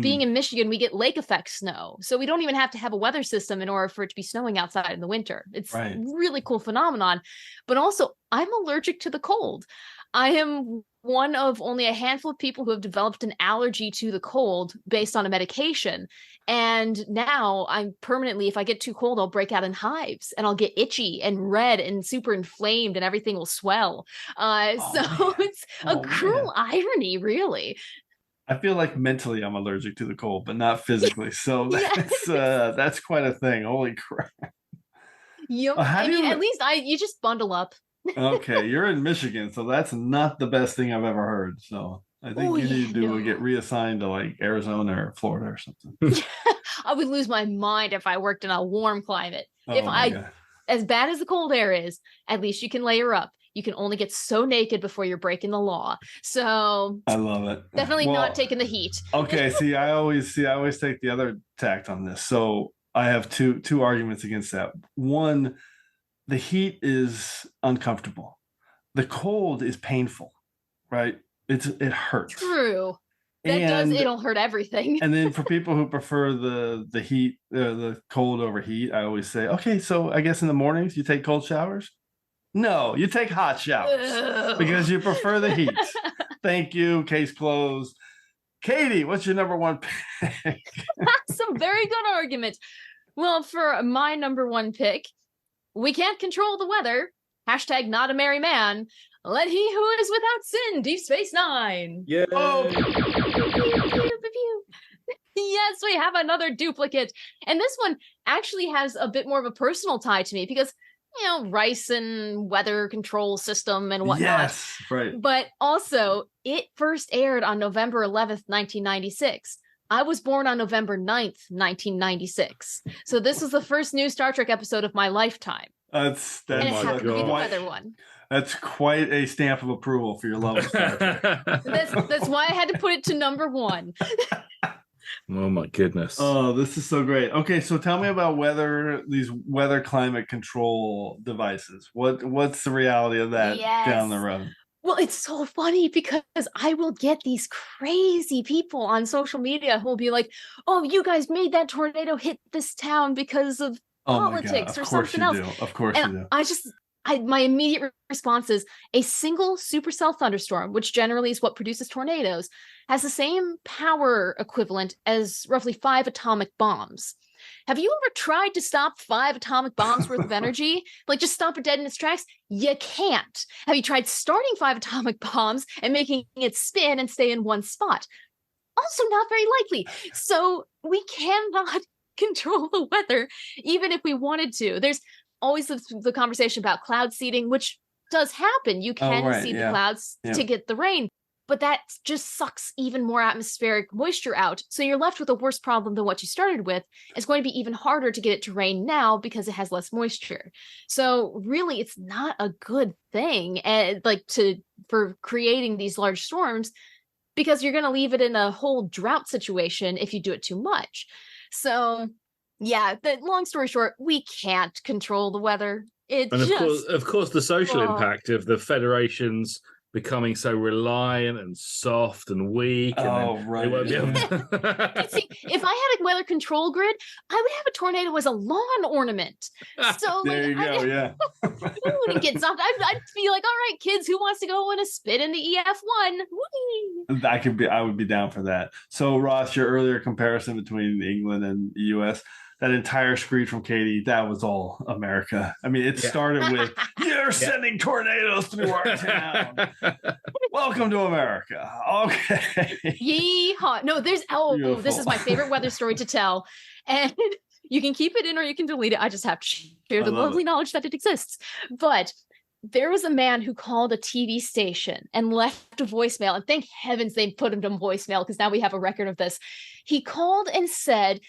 Being in Michigan, we get lake effect snow. So we don't even have to have a weather system in order for it to be snowing outside in the winter. It's a really cool phenomenon. But also, I'm allergic to the cold. I am one of only a handful of people who have developed an allergy to the cold based on a medication. And now I'm permanently, if I get too cold, I'll break out in hives and I'll get itchy and red and super inflamed and everything will swell. It's a cruel irony, really. I feel like mentally I'm allergic to the cold, but not physically. So that's quite a thing. Holy crap. At least you just bundle up. Okay, you're in Michigan, so that's not the best thing I've ever heard. So I think you need to get reassigned to like Arizona or Florida or something. I would lose my mind if I worked in a warm climate. As bad as the cold air is, at least you can layer up. You can only get so naked before you're breaking the law. So I love it. Definitely not taking the heat. Okay, I always take the other tact on this. So I have two arguments against that. One, the heat is uncomfortable. The cold is painful, right? It hurts. True. It'll hurt everything. And then for people who prefer the heat, the cold over heat, I always say, okay, so I guess in the mornings you take cold showers? No, you take hot showers because you prefer the heat. Thank you. Case closed. Katie, what's your number one pick? Some very good argument. Well, for my number one pick, we can't control the weather. # not a merry man. Let he who is without sin, Deep Space Nine. Yeah. Oh. Yes, we have another duplicate. And this one actually has a bit more of a personal tie to me because, rice and weather control system and whatnot. Yes, right. But also, it first aired on November 11th, 1996. I was born on November 9th, 1996. So this was the first new Star Trek episode of my lifetime. That's and it happened to be the weather one. That's quite a stamp of approval for your love of Star Trek. That's why I had to put it to number one. Oh my goodness. Oh, this is so great. Okay, so tell me about these weather climate control devices. What's the reality of that down the road? Well, it's so funny because I will get these crazy people on social media who will be like, oh, you guys made that tornado hit this town because of politics or something else. Of course you do. My immediate response is a single supercell thunderstorm, which generally is what produces tornadoes, has the same power equivalent as roughly 5 atomic bombs. Have you ever tried to stop 5 atomic bombs worth of energy? Like just stop it dead in its tracks? You can't. Have you tried starting 5 atomic bombs and making it spin and stay in one spot? Also not very likely. So we cannot control the weather, even if we wanted to. There's always the conversation about cloud seeding, which does happen. You can seed the clouds to get the rain. But that just sucks even more atmospheric moisture out. So you're left with a worse problem than what you started with. It's going to be even harder to get it to rain now because it has less moisture. So really, it's not a good thing for creating these large storms because you're going to leave it in a whole drought situation if you do it too much. So yeah, long story short, we can't control the weather. Of course, the social impact of the Federation's becoming so reliant and soft and weak. And they won't be able to... See, if I had a weather control grid, I would have a tornado as a lawn ornament. So there you go, yeah. I wouldn't get zonked. I'd be like, all right, kids, who wants to go in a spit in the EF1? Whee! I would be down for that. So, Ross, your earlier comparison between England and the US, that entire screed from Katie, that was all America. I mean, it started with, you're sending tornadoes through our town. Welcome to America. Okay. Yeehaw. No, there's, this is my favorite weather story to tell. And you can keep it in or you can delete it. I just have to share the lovely knowledge that it exists. But there was a man who called a TV station and left a voicemail. And thank heavens they put him to voicemail because now we have a record of this. He called and said,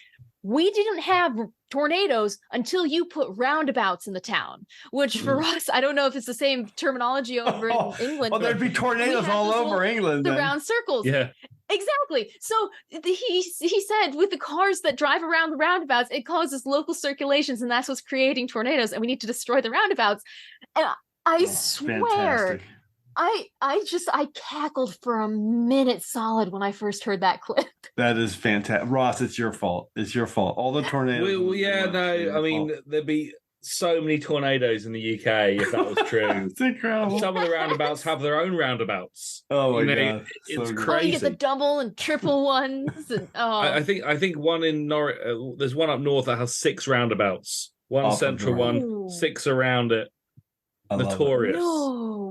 we didn't have tornadoes until you put roundabouts in the town, which for us, I don't know if it's the same terminology over in England. Well, there'd be tornadoes all over England. The round circles. Yeah. Exactly. So he said with the cars that drive around the roundabouts, it causes local circulations and that's what's creating tornadoes and we need to destroy the roundabouts. And I swear, fantastic. I cackled for a minute solid when I first heard that clip. That is fantastic. Ross, it's your fault. It's your fault. All the tornadoes. I mean, there'd be so many tornadoes in the UK if that was true. It's incredible. Some of the roundabouts have their own roundabouts. Oh my God. It's So crazy. You get the double and triple ones. And, I think one in Norwich, there's one up north that has 6 roundabouts. One central one, 6 around it. Notorious.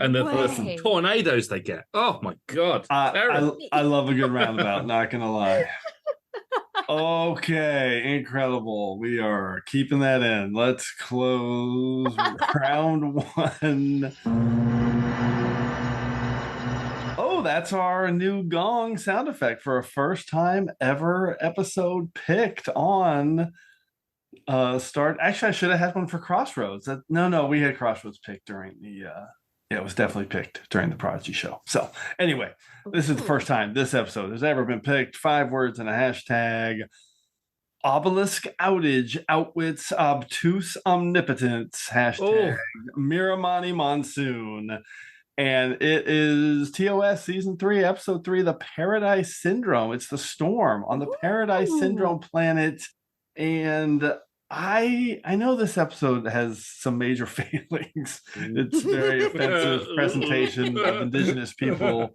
And the tornadoes they get. Oh my God. I love a good roundabout, not gonna lie. Okay, incredible. We are keeping that in. Let's close round 1. Oh, that's our new gong sound effect for a first time ever episode picked on start. Actually, I should have had one for Crossroads. No, we had Crossroads picked during the it was definitely picked during the Prodigy show. So anyway, this is the first time this episode has ever been picked. 5 words and a hashtag. Obelisk outage outwits obtuse omnipotence. Hashtag Miramani monsoon. And it is TOS season 3, episode 3, the Paradise Syndrome. It's the storm on the Paradise Syndrome planet. And I know this episode has some major failings. It's very offensive presentation of indigenous people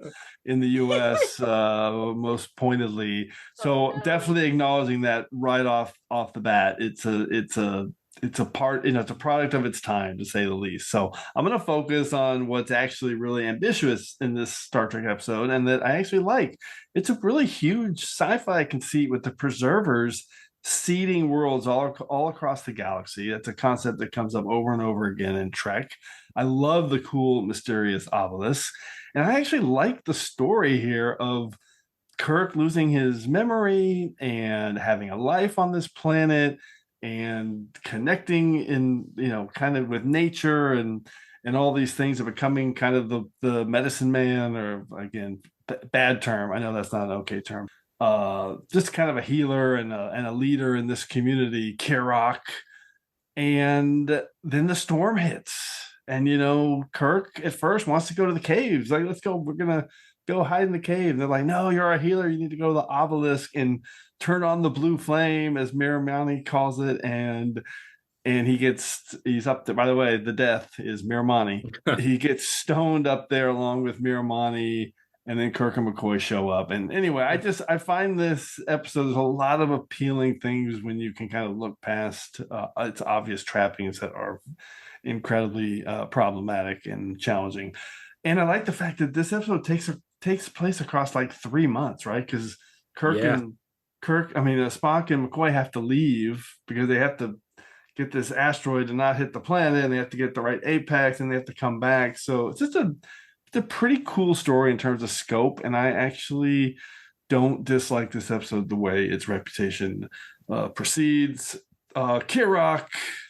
in the U.S. Most pointedly. So definitely acknowledging that right off the bat. It's a part, it's a product of its time, to say the least. So I'm going to focus on what's actually really ambitious in this Star Trek episode, and that I actually like. It's a really huge sci-fi conceit with the preservers seeding worlds all across the galaxy. That's a concept that comes up over and over again in Trek. I love the cool, mysterious obelisk. And I actually like the story here of Kirk losing his memory and having a life on this planet and connecting in, kind of with nature and all these things of becoming kind of the medicine man, or again, bad term. I know that's not an okay term. Just kind of a healer and a leader in this community, Kirok. And then the storm hits. And, Kirk at first wants to go to the caves. Like, let's go. We're going to go hide in the cave. They're like, no, you're a healer. You need to go to the obelisk and turn on the blue flame, as Miramani calls it. And he's up there. By the way, the death is Miramani. He gets stoned up there along with Miramani. And then Kirk and McCoy show up. And anyway, I find this episode, there's a lot of appealing things when you can kind of look past its obvious trappings that are incredibly problematic and challenging. And I like the fact that this episode takes place across like 3 months, right? Because Spock and McCoy have to leave because they have to get this asteroid to not hit the planet, and they have to get the right apex, and they have to come back. So it's just a pretty cool story in terms of scope, and I actually don't dislike this episode the way its reputation proceeds. Kirok,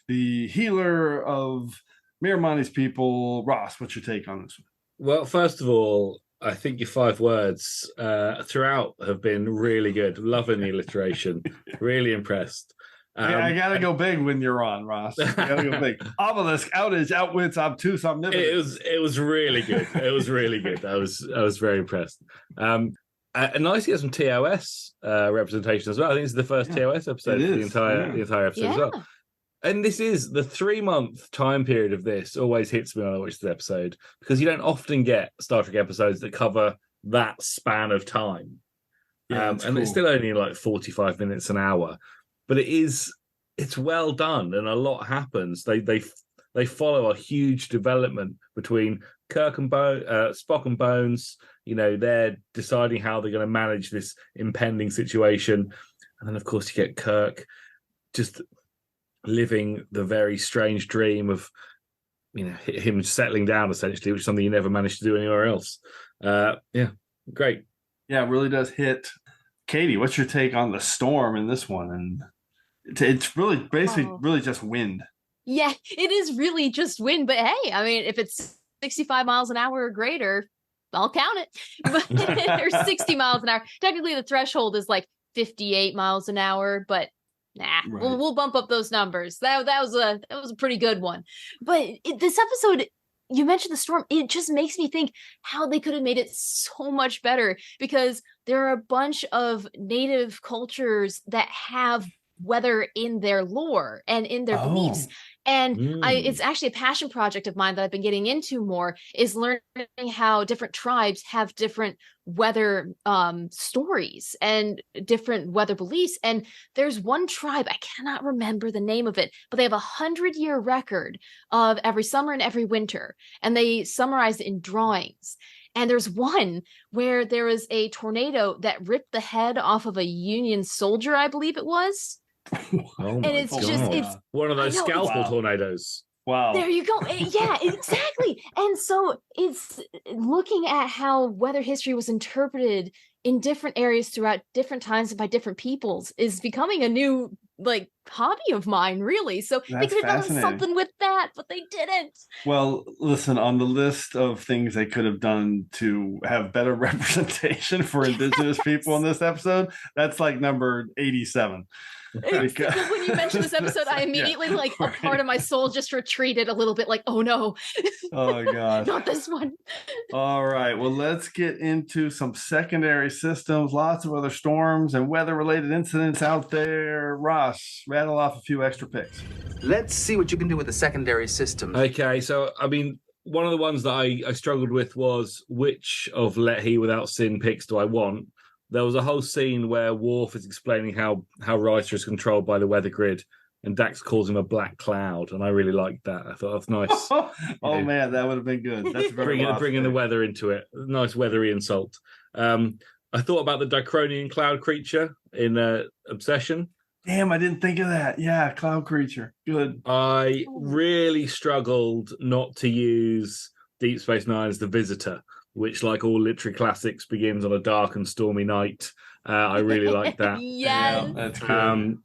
the healer of Miramani's people. Ross, what's your take on this one? Well, first of all, I think your 5 words throughout have been really good. Loving the alliteration. Really impressed. I gotta go big when you're on, Ross. I gotta go big. Obelisk outage outwits obtuse omnipotence. It was really good. It was really good. I was very impressed. And nice to get some TOS representation as well. I think it's the first TOS episode for the entire episode as well. And this is the 3-month time period of this always hits me when I watch this episode, because you don't often get Star Trek episodes that cover that span of time. And cool. It's still only like 45 minutes an hour, but it's well done and a lot happens. They follow a huge development between Kirk and Spock and Bones. You know, they're deciding how they're going to manage this impending situation. And then, of course, you get Kirk just living the very strange dream of, you know, him settling down, essentially, which is something you never managed to do anywhere else. Great. Yeah, it really does hit. Katie, what's your take on the storm in this one? And it's really basically really just wind. Yeah, it is really just wind. But hey, I mean, if it's 65 miles an hour or greater, I'll count it. But or 60 miles an hour. Technically, the threshold is like 58 miles an hour, but right. we'll bump up those numbers. That was a pretty good one. But this episode, you mentioned the storm. It just makes me think how they could have made it so much better, because there are a bunch of native cultures that have weather in their lore and in their beliefs. And it's actually a passion project of mine that I've been getting into more, is learning how different tribes have different weather stories and different weather beliefs. And there's one tribe, I cannot remember the name of it, but they have 100-year record of every summer and every winter. And they summarize it in drawings. And there's one where there was a tornado that ripped the head off of a Union soldier, I believe it was. And it's one of those scalpel tornadoes. Wow. There you go. Yeah, exactly. And so it's looking at how weather history was interpreted in different areas throughout different times and by different peoples is becoming a new hobby of mine, really. So they could have done something with that, but they didn't. Well, listen, on the list of things they could have done to have better representation for indigenous people in this episode, that's like number 87. Because when you mentioned this episode, I immediately a part of my soul just retreated a little bit, like, oh no. Oh god. Not this one. All right. Well, let's get into some secondary systems, lots of other storms and weather-related incidents out there. Ross, rattle off a few extra picks. Let's see what you can do with the secondary systems. Okay, so I mean, one of the ones that I struggled with was which of Let He Without Sin picks do I want? There was a whole scene where Worf is explaining how Riker is controlled by the weather grid, and Dax calls him a black cloud, and I really liked that. I thought that's nice. Man, that would have been good. That's very bringing the weather into it. Nice weathery insult. I thought about the Dicronian cloud creature in Obsession. Damn, I didn't think of that. Yeah, cloud creature. Good. I really struggled not to use Deep Space Nine's The Visitor, which, like all literary classics, begins on a dark and stormy night. I really like that. Yes. Yeah, that's good.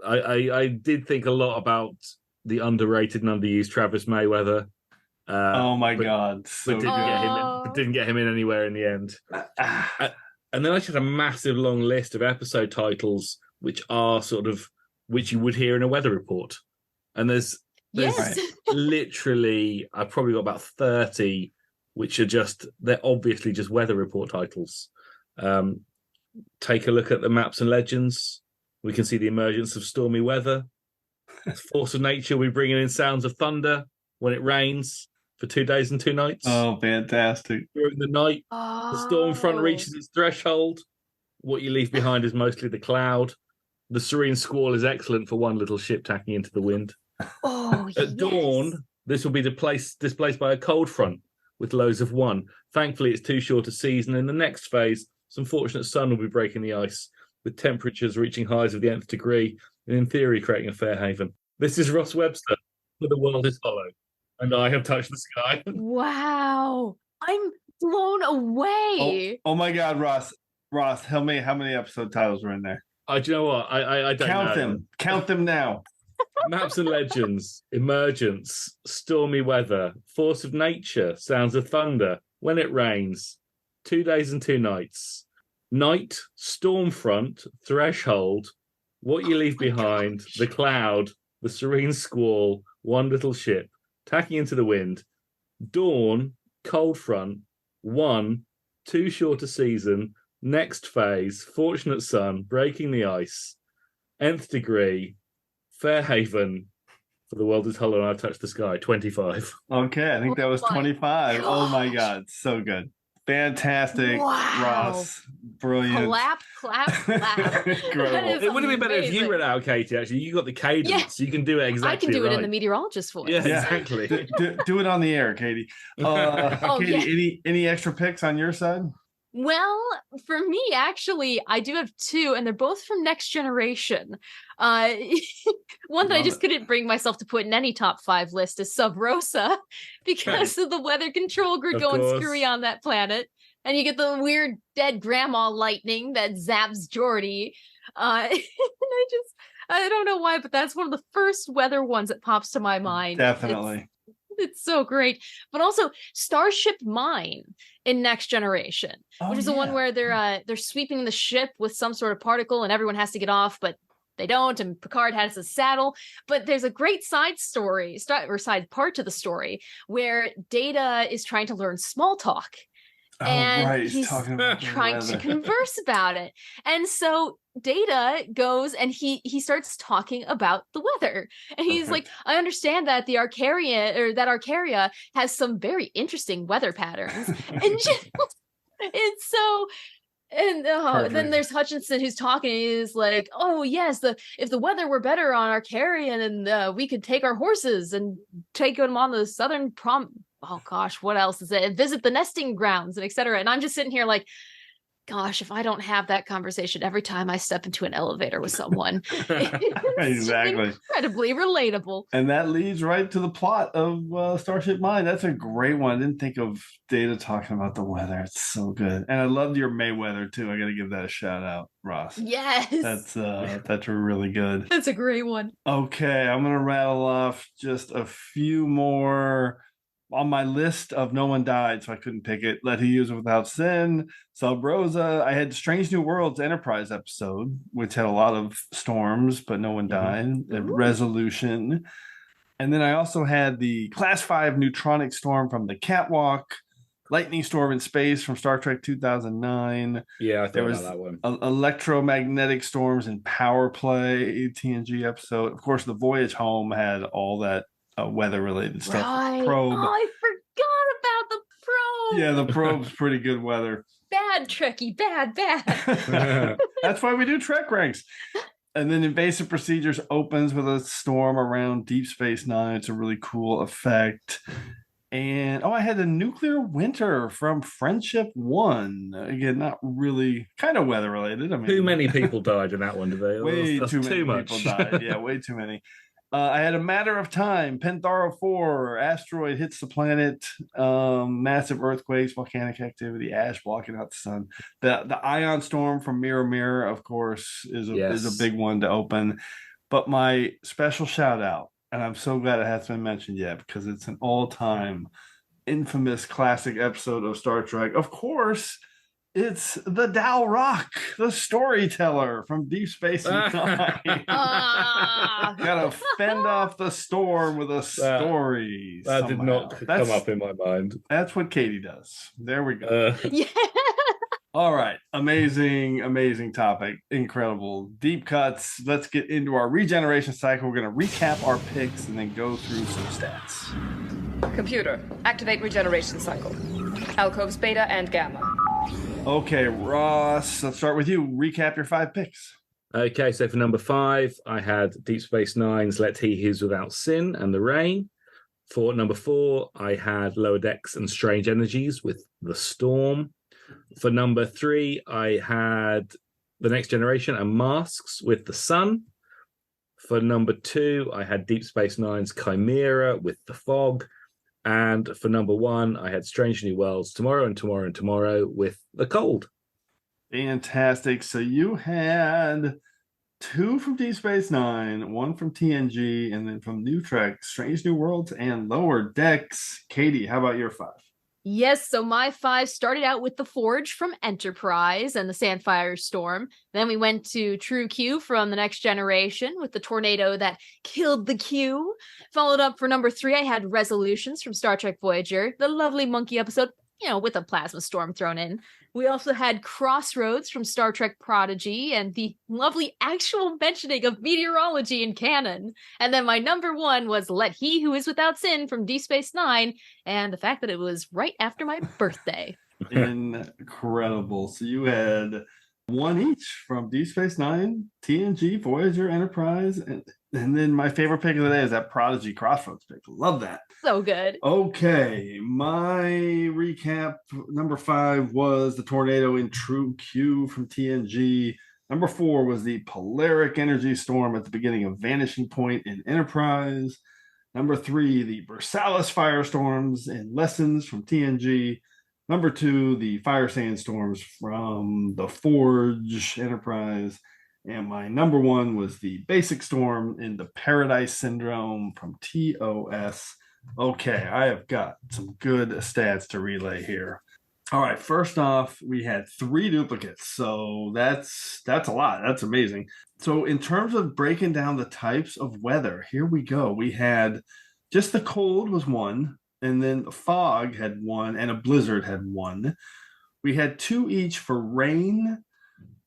I did think a lot about the underrated and underused Travis Mayweather. Oh my god! But didn't get him in anywhere in the end. And then I just had a massive long list of episode titles, which are which you would hear in a weather report. And there's literally, I've probably got about 30. Which are they're obviously just weather report titles. Take a look at the maps and legends. We can see the emergence of stormy weather. Force of nature, we bring in sounds of thunder when it rains for 2 days and 2 nights. Oh, fantastic. During the night, the storm front reaches its threshold. What you leave behind is mostly the cloud. The serene squall is excellent for one little ship tacking into the wind. At dawn, this will be displaced by a cold front with lows of 1. Thankfully, it's too short a season. In the next phase, some fortunate sun will be breaking the ice, with temperatures reaching highs of the nth degree, and in theory, creating a fair haven. This is Ross Webster, for The World is Hollow, and I have touched the sky. Wow. I'm blown away. Oh my God, Ross, tell me how many episode titles are in there. Do you know what? I don't know. Count them now. Maps and legends, emergence, stormy weather, force of nature, sounds of thunder, when it rains, 2 days and 2 nights, night, storm front, threshold, What you leave behind, the cloud, the serene squall, one little ship, tacking into the wind, dawn, cold front, one, too short a season, next phase, fortunate sun, breaking the ice, nth degree, fair haven, for the world is hollow and I've touched the sky, 25. Okay, I think that was 25. Oh my God, so good. Fantastic, Ross. Brilliant. Clap, clap, clap. It would have been better if you read it out, Katie, actually. You got the cadence. Yeah. So you can do it exactly I can do it right. in the meteorologist voice. Yeah, exactly. do it on the air, Katie. Katie, any extra picks on your side? Well, for me, actually, I do have two, and they're both from Next Generation. One that I just couldn't bring myself to put in any top 5 list is Sub Rosa, because of the weather control grid going screwy on that planet. And you get the weird dead grandma lightning that zaps Geordi. And I don't know why, but that's one of the first weather ones that pops to my mind. Definitely. It's so great. But also Starship Mine in Next Generation, which is the one where they're sweeping the ship with some sort of particle and everyone has to get off, but they don't, and Picard has a saddle. But there's a great side part to the story where Data is trying to learn small talk. And he's trying to converse about it. And so Data goes and he starts talking about the weather. And he's like, I understand that that Arcaria has some very interesting weather patterns. And it's so. And then there's Hutchinson who's talking. He's like, "Oh yes, if the weather were better on Arcaria, and we could take our horses and take them on the southern oh gosh, what else is it? Visit the nesting grounds and etc." And I'm just sitting here like, gosh, if I don't have that conversation every time I step into an elevator with someone, exactly, incredibly relatable. And that leads right to the plot of Starship Mine. That's a great one. I didn't think of Data talking about the weather. It's so good, and I loved your Mayweather too. I got to give that a shout out, Ross. Yes, that's really good. That's a great one. Okay, I'm gonna rattle off just a few more on my list of No One Died, so I couldn't pick it. Let Who Use It Without Sin, Sub Rosa. I had Strange New Worlds Enterprise episode, which had a lot of storms, but no one died. Resolution. And then I also had the Class 5 Neutronic Storm from the Catwalk, Lightning Storm in Space from Star Trek 2009. Yeah, I thought about that one. Electromagnetic Storms in Power Play, TNG episode. Of course, the Voyage Home had all that weather-related stuff. Right. Probe. Oh, I forgot about the probe. Yeah, the probe's pretty good weather. Bad, Trekkie. Bad. That's why we do TrekRanks. And then Invasive Procedures opens with a storm around Deep Space Nine. It's a really cool effect. And I had the Nuclear Winter from Friendship 1. Again, not really, kind of weather-related. I mean, too many people died in that one today. Way too many people died. Yeah, way too many. I had A Matter of Time, Pentharo 4, asteroid hits the planet, massive earthquakes, volcanic activity, ash blocking out the sun. The ion storm from Mirror Mirror, of course, is a big one to open. But my special shout out, and I'm so glad it hasn't been mentioned yet because it's an all-time infamous classic episode of Star Trek. Of course, it's the Dal Rock, the storyteller from Deep Space Nine. Gotta fend off the storm with a story. That did not come up in my mind. That's what Katie does. There we go. Yeah. All right. Amazing topic. Incredible. Deep cuts. Let's get into our regeneration cycle. We're going to recap our picks and then go through some stats. Computer, activate regeneration cycle. Alcoves beta and gamma. Okay, Ross, let's start with you. Recap your 5 picks. Okay, so for number 5, I had Deep Space Nine's Let He Use Without Sin and The Rain. For number 4, I had Lower Decks and Strange Energies with The Storm. For number 3, I had The Next Generation and Masks with The Sun. For number 2, I had Deep Space Nine's Chimera with The Fog. And for number 1, I had Strange New Worlds Tomorrow and Tomorrow and Tomorrow with The Cold. Fantastic. So you had 2 from Deep Space Nine, 1 from TNG, and then from New Trek, Strange New Worlds and Lower Decks. Katie, how about your 5? Yes, so my 5 started out with the Forge from Enterprise and the Sandfire Storm. Then we went to True Q from The Next Generation with the tornado that killed the Q. Followed up for number 3, I had Resolutions from Star Trek Voyager, the lovely monkey episode, with a plasma storm thrown in. We also had Crossroads from Star Trek Prodigy and the lovely actual mentioning of meteorology in canon. And then my number 1 was Let He Who Is Without Sin from Deep Space Nine, and the fact that it was right after my birthday. Incredible. So you had 1 each from Deep Space Nine, TNG, Voyager, Enterprise, and then my favorite pick of the day is that Prodigy Crossroads pick. Love that. So good. Okay, my recap, number 5 was the tornado in True Q from TNG. Number 4 was the Polaric Energy Storm at the beginning of Vanishing Point in Enterprise. Number 3, the Versailles Firestorms in Lessons from TNG. Number 2, the Fire Sandstorms from the Forge Enterprise. And my number 1 was the Basic Storm in the Paradise Syndrome from TOS. Okay, I have got some good stats to relay here. All right, first off, we had 3 duplicates. So that's a lot. That's amazing. So in terms of breaking down the types of weather, here we go. We had just the cold was 1, and then the fog had 1, and a blizzard had 1. We had 2 each for rain,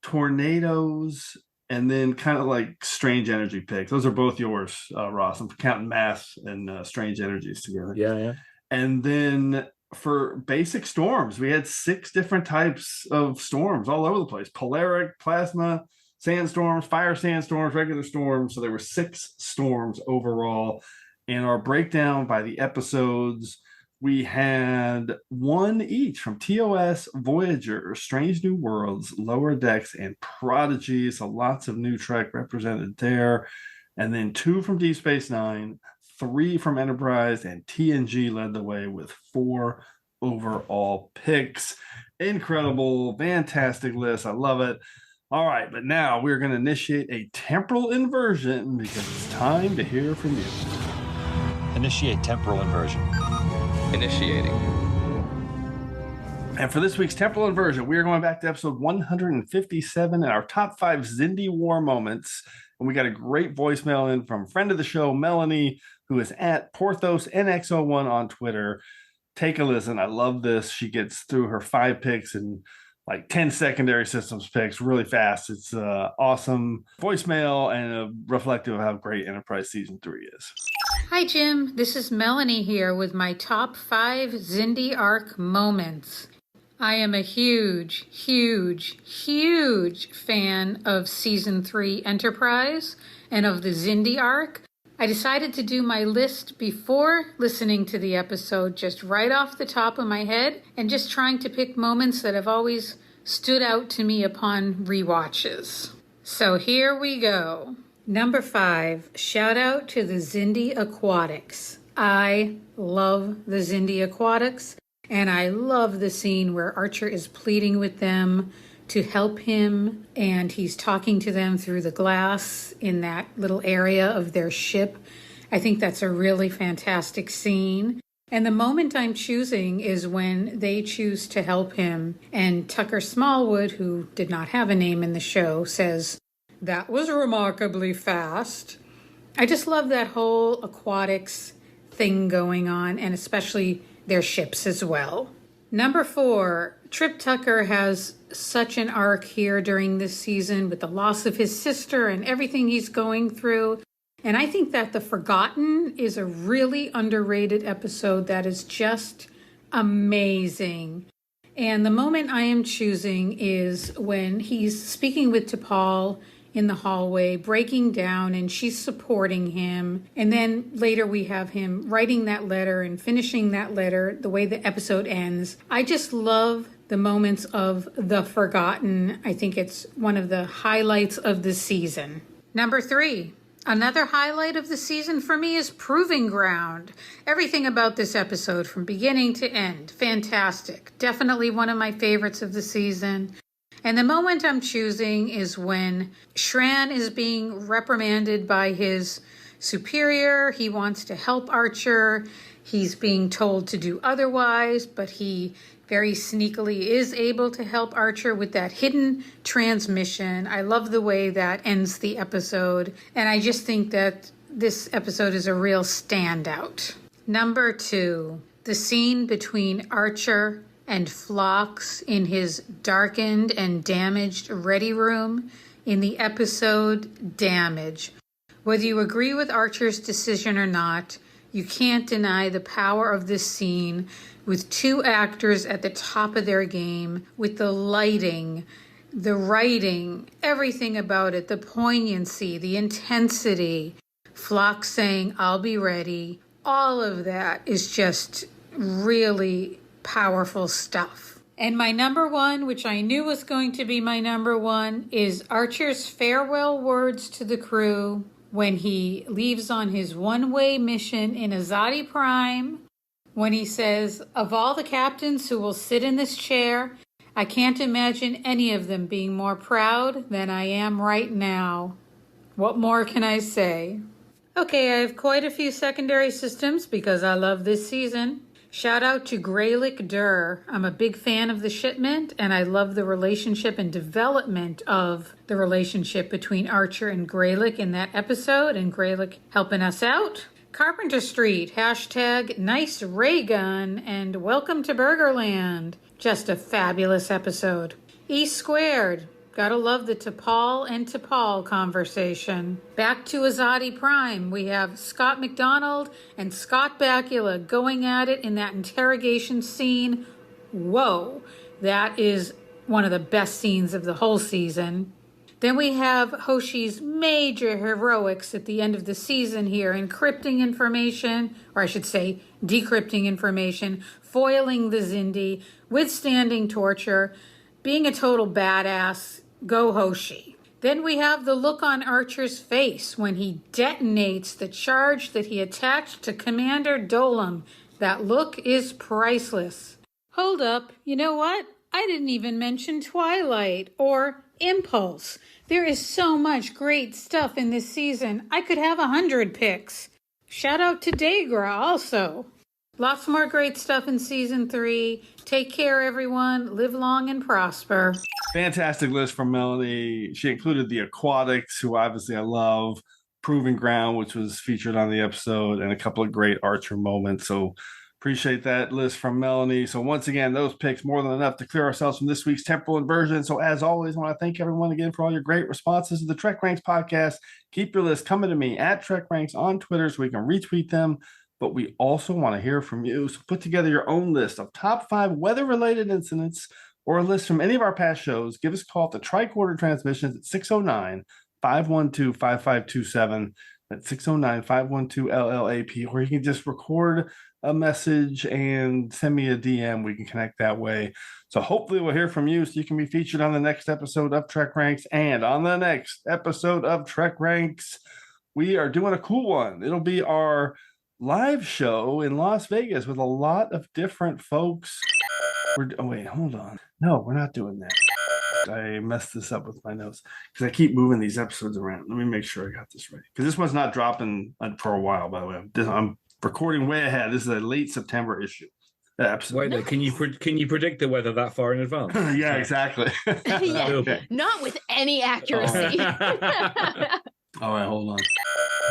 tornadoes, and then kind of like strange energy picks. Those are both yours, Ross. I'm counting mass and strange energies together. Yeah. And then for basic storms, we had 6 different types of storms all over the place. Polaric, plasma, sandstorms, fire sandstorms, regular storms. So there were 6 storms overall. And our breakdown by the episodes, we had 1 each from TOS, Voyager, Strange New Worlds, Lower Decks, and Prodigy. So lots of new Trek represented there. And then 2 from Deep Space Nine, 3 from Enterprise, and TNG led the way with 4 overall picks. Incredible, fantastic list. I love it. All right, but now we're going to initiate a temporal inversion because it's time to hear from you. Initiate temporal inversion. Initiating. And for this week's temporal inversion, we are going back to episode 157 and our top 5 Xindi War moments. And we got a great voicemail in from friend of the show, Melanie, who is at PorthosNX01 on Twitter. Take a listen. I love this. She gets through her 5 picks and like 10 secondary systems picks really fast. It's awesome voicemail and reflective of how great Enterprise Season 3 is. Hi, Jim. This is Melanie here with my top 5 Xindi arc moments. I am a huge, huge, huge fan of Season 3 Enterprise and of the Xindi arc. I decided to do my list before listening to the episode, just right off the top of my head, and just trying to pick moments that have always stood out to me upon rewatches. So here we go. Number 5, shout out to the Xindi Aquatics. I love the Xindi Aquatics, and I love the scene where Archer is pleading with them to help him, and he's talking to them through the glass in that little area of their ship. I think that's a really fantastic scene. And the moment I'm choosing is when they choose to help him, and Tucker Smallwood, who did not have a name in the show, says, "That was remarkably fast." I just love that whole aquatics thing going on, and especially their ships as well. Number 4, Trip Tucker has such an arc here during this season with the loss of his sister and everything he's going through. And I think that The Forgotten is a really underrated episode that is just amazing. And the moment I am choosing is when he's speaking with T'Pol in the hallway, breaking down, and she's supporting him. And then later we have him writing that letter and finishing that letter, the way the episode ends. I just love the moments of The Forgotten. I think it's one of the highlights of the season. Number 3, another highlight of the season for me is Proving Ground. Everything about this episode from beginning to end, fantastic. Definitely one of my favorites of the season. And the moment I'm choosing is when Shran is being reprimanded by his superior. He wants to help Archer. He's being told to do otherwise, but he very sneakily is able to help Archer with that hidden transmission. I love the way that ends the episode, and I just think that this episode is a real standout. Number 2, the scene between Archer and Phlox in his darkened and damaged ready room in the episode Damage. Whether you agree with Archer's decision or not, you can't deny the power of this scene with 2 actors at the top of their game, with the lighting, the writing, everything about it, the poignancy, the intensity. Phlox saying, "I'll be ready." All of that is just really powerful stuff. And my number 1, which I knew was going to be my number 1, is Archer's farewell words to the crew when he leaves on his one-way mission in Azadi Prime, when he says, "Of all the captains who will sit in this chair, I can't imagine any of them being more proud than I am right now." What more can I say? Okay, I have quite a few secondary systems because I love this season. Shout out to Greylick Dur. I'm a big fan of the shipment, and I love the relationship and development of the relationship between Archer and Greylick in that episode, and Greylick helping us out. Carpenter Street, hashtag nice ray gun, and welcome to Burgerland. Just a fabulous episode. E Squared. Gotta love the T'Pol and T'Pol conversation. Back to Azadi Prime, we have Scott McDonald and Scott Bakula going at it in that interrogation scene. Whoa, that is one of the best scenes of the whole season. Then we have Hoshi's major heroics at the end of the season here, encrypting information, or I should say decrypting information, foiling the Xindi, withstanding torture, being a total badass. Go Hoshi. Then we have the look on Archer's face when he detonates the charge that he attached to Commander Dolam. That look is priceless. Hold up, you know what? I didn't even mention Twilight or Impulse. There is so much great stuff in this season. I could have 100 picks. Shout out to Dagra also. Lots more great stuff in season 3. Take care, everyone. Live long and prosper. Fantastic list from Melanie. She included the Aquatics, who obviously I love, Proving Ground, which was featured on the episode, and a couple of great Archer moments. So appreciate that list from Melanie. So once again, those picks more than enough to clear ourselves from this week's temporal inversion. So as always, I want to thank everyone again for all your great responses to the TrekRanks podcast. Keep your list coming to me at TrekRanks on Twitter so we can retweet them. But we also want to hear from you. So put together your own list of top 5 weather-related incidents or a list from any of our past shows. Give us a call at the Tricorder Transmissions at 609-512-5527. That's 609-512-LLAP. Or you can just record a message and send me a DM. We can connect that way. So hopefully we'll hear from you so you can be featured on the next episode of TrekRanks. And on the next episode of TrekRanks, we are doing a cool one. It'll be our live show in Las Vegas with a lot of different folks. Wait, hold on. No, we're not doing that. I messed this up with my notes because I keep moving these episodes around. Let me make sure I got this right, because this one's not dropping for a while, by the way. I'm recording way ahead. This is a late September issue. Wait, no, can you predict the weather that far in advance? Yeah, exactly. Yeah, Okay. not with any accuracy. All right, hold on.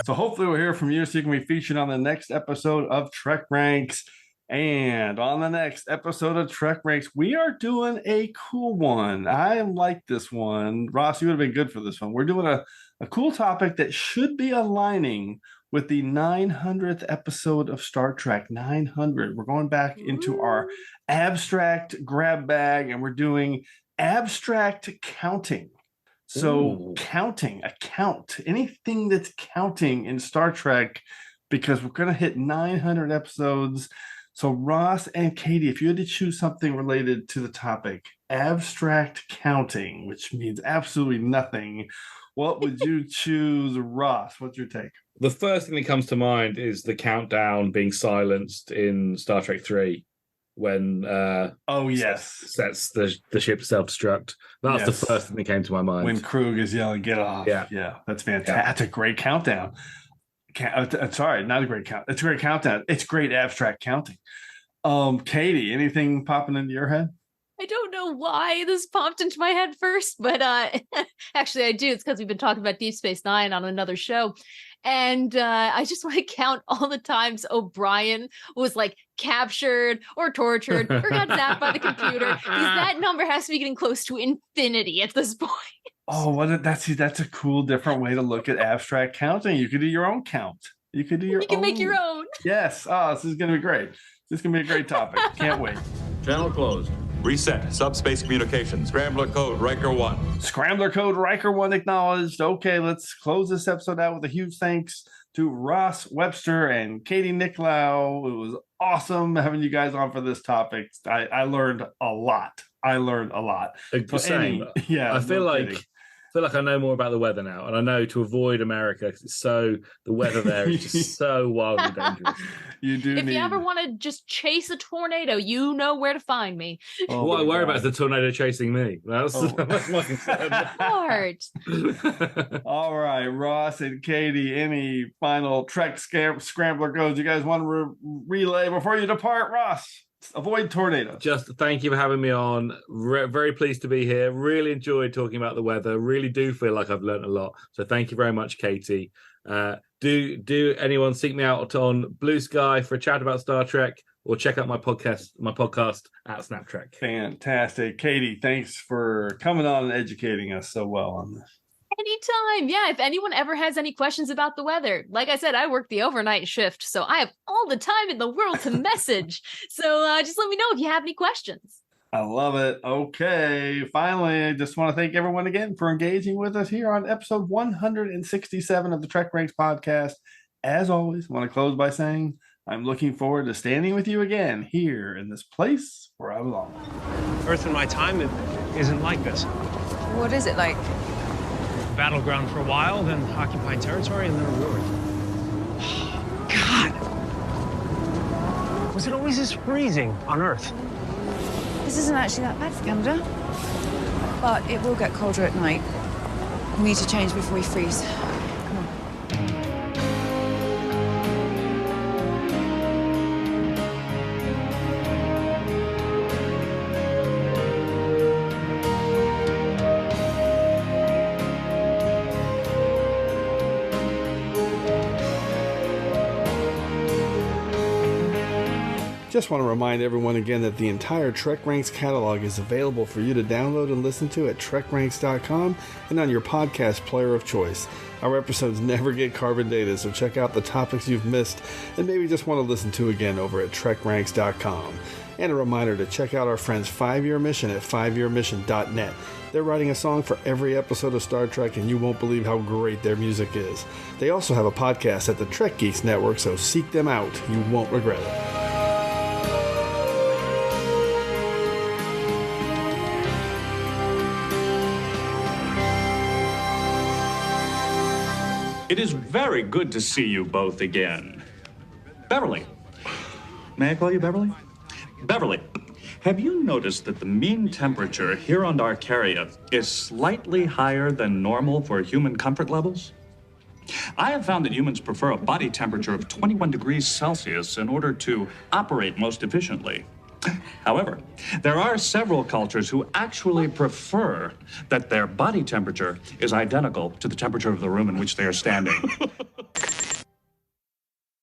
So hopefully we'll hear from you so you can be featured on the next episode of TrekRanks. And on the next episode of TrekRanks, we are doing a cool one. I like this one. Ross, you would have been good for this one. We're doing a cool topic that should be aligning with the 900th episode of Star Trek. 900. We're going back into our abstract grab bag, and we're doing abstract counting. So counting, a count, anything that's counting in Star Trek, because we're going to hit 900 episodes. So Ross and Katie, if you had to choose something related to the topic, abstract counting, which means absolutely nothing, what would you choose? Ross, what's your take? The first thing that comes to mind is the countdown being silenced in Star Trek 3 when sets the ship self-destruct. That's the first thing that came to my mind. When Krug is yelling, "Get off." Yeah, that's fantastic. Yeah. That's a great countdown. sorry, not a great count. It's a great countdown. It's great abstract counting. Katie, anything popping into your head? I don't know why this popped into my head first, but actually I do. It's because we've been talking about Deep Space Nine on another show. And I just want to count all the times O'Brien was like captured or tortured or got zapped by the computer. Because that number has to be getting close to infinity at this point. Oh, that's a cool, different way to look at abstract counting. You could do your own count. You can make your own. Yes. Oh, this is going to be great. This is going to be a great topic. Can't wait. Channel closed. Reset. Subspace communication. Scrambler code Riker 1. Scrambler code Riker 1 acknowledged. Okay, let's close this episode out with a huge thanks to Ross Webster and Katie Nickolaou. It was awesome having you guys on for this topic. I learned a lot. Same. Yeah, I feel like I know more about the weather now, and I know to avoid America because the weather there is just so wildly dangerous. If you ever want to just chase a tornado, you know where to find me. What I worry about is the tornado chasing me. That's my concern. Hard. All right, Ross and Katie, any final Trek Scrambler codes you guys want to relay before you depart? Ross, avoid tornadoes. Just thank you for having me on. Very pleased to be here. Really enjoyed talking about the weather. Really do feel like I've learned a lot. So thank you very much, Katie. Do anyone seek me out on Blue Sky for a chat about Star Trek, or check out my podcast at SnapTrek. Fantastic. Katie, thanks for coming on and educating us so well on this. Anytime. Yeah, if anyone ever has any questions about the weather, like I said, I work the overnight shift, so I have all the time in the world to message. So just let me know if you have any questions. I love it. Okay. Finally, I just want to thank everyone again for engaging with us here on episode 167 of the TrekRanks podcast. As always, I want to close by saying I'm looking forward to standing with you again here in this place where I belong. Earth in my time, it isn't like this. What is it like? Battleground for a while, then occupied territory, and then a war. God! Was it always this freezing on Earth? This isn't actually that bad for Canada. But it will get colder at night. We need to change before we freeze. Come on. Just want to remind everyone again that the entire TrekRanks catalog is available for you to download and listen to at TrekRanks.com and on your podcast player of choice. Our episodes never get carbon dated, so check out the topics you've missed and maybe just want to listen to again over at TrekRanks.com. And a reminder to check out our friends 5-Year Mission at 5yearmission.net. They're writing a song for every episode of Star Trek, and you won't believe how great their music is. They also have a podcast at the Trek Geeks Network, so seek them out. You won't regret it. It is very good to see you both again. Beverly. May I call you Beverly? Beverly, have you noticed that the mean temperature here on Darkaria is slightly higher than normal for human comfort levels? I have found that humans prefer a body temperature of 21 degrees Celsius in order to operate most efficiently. However, there are several cultures who actually prefer that their body temperature is identical to the temperature of the room in which they are standing.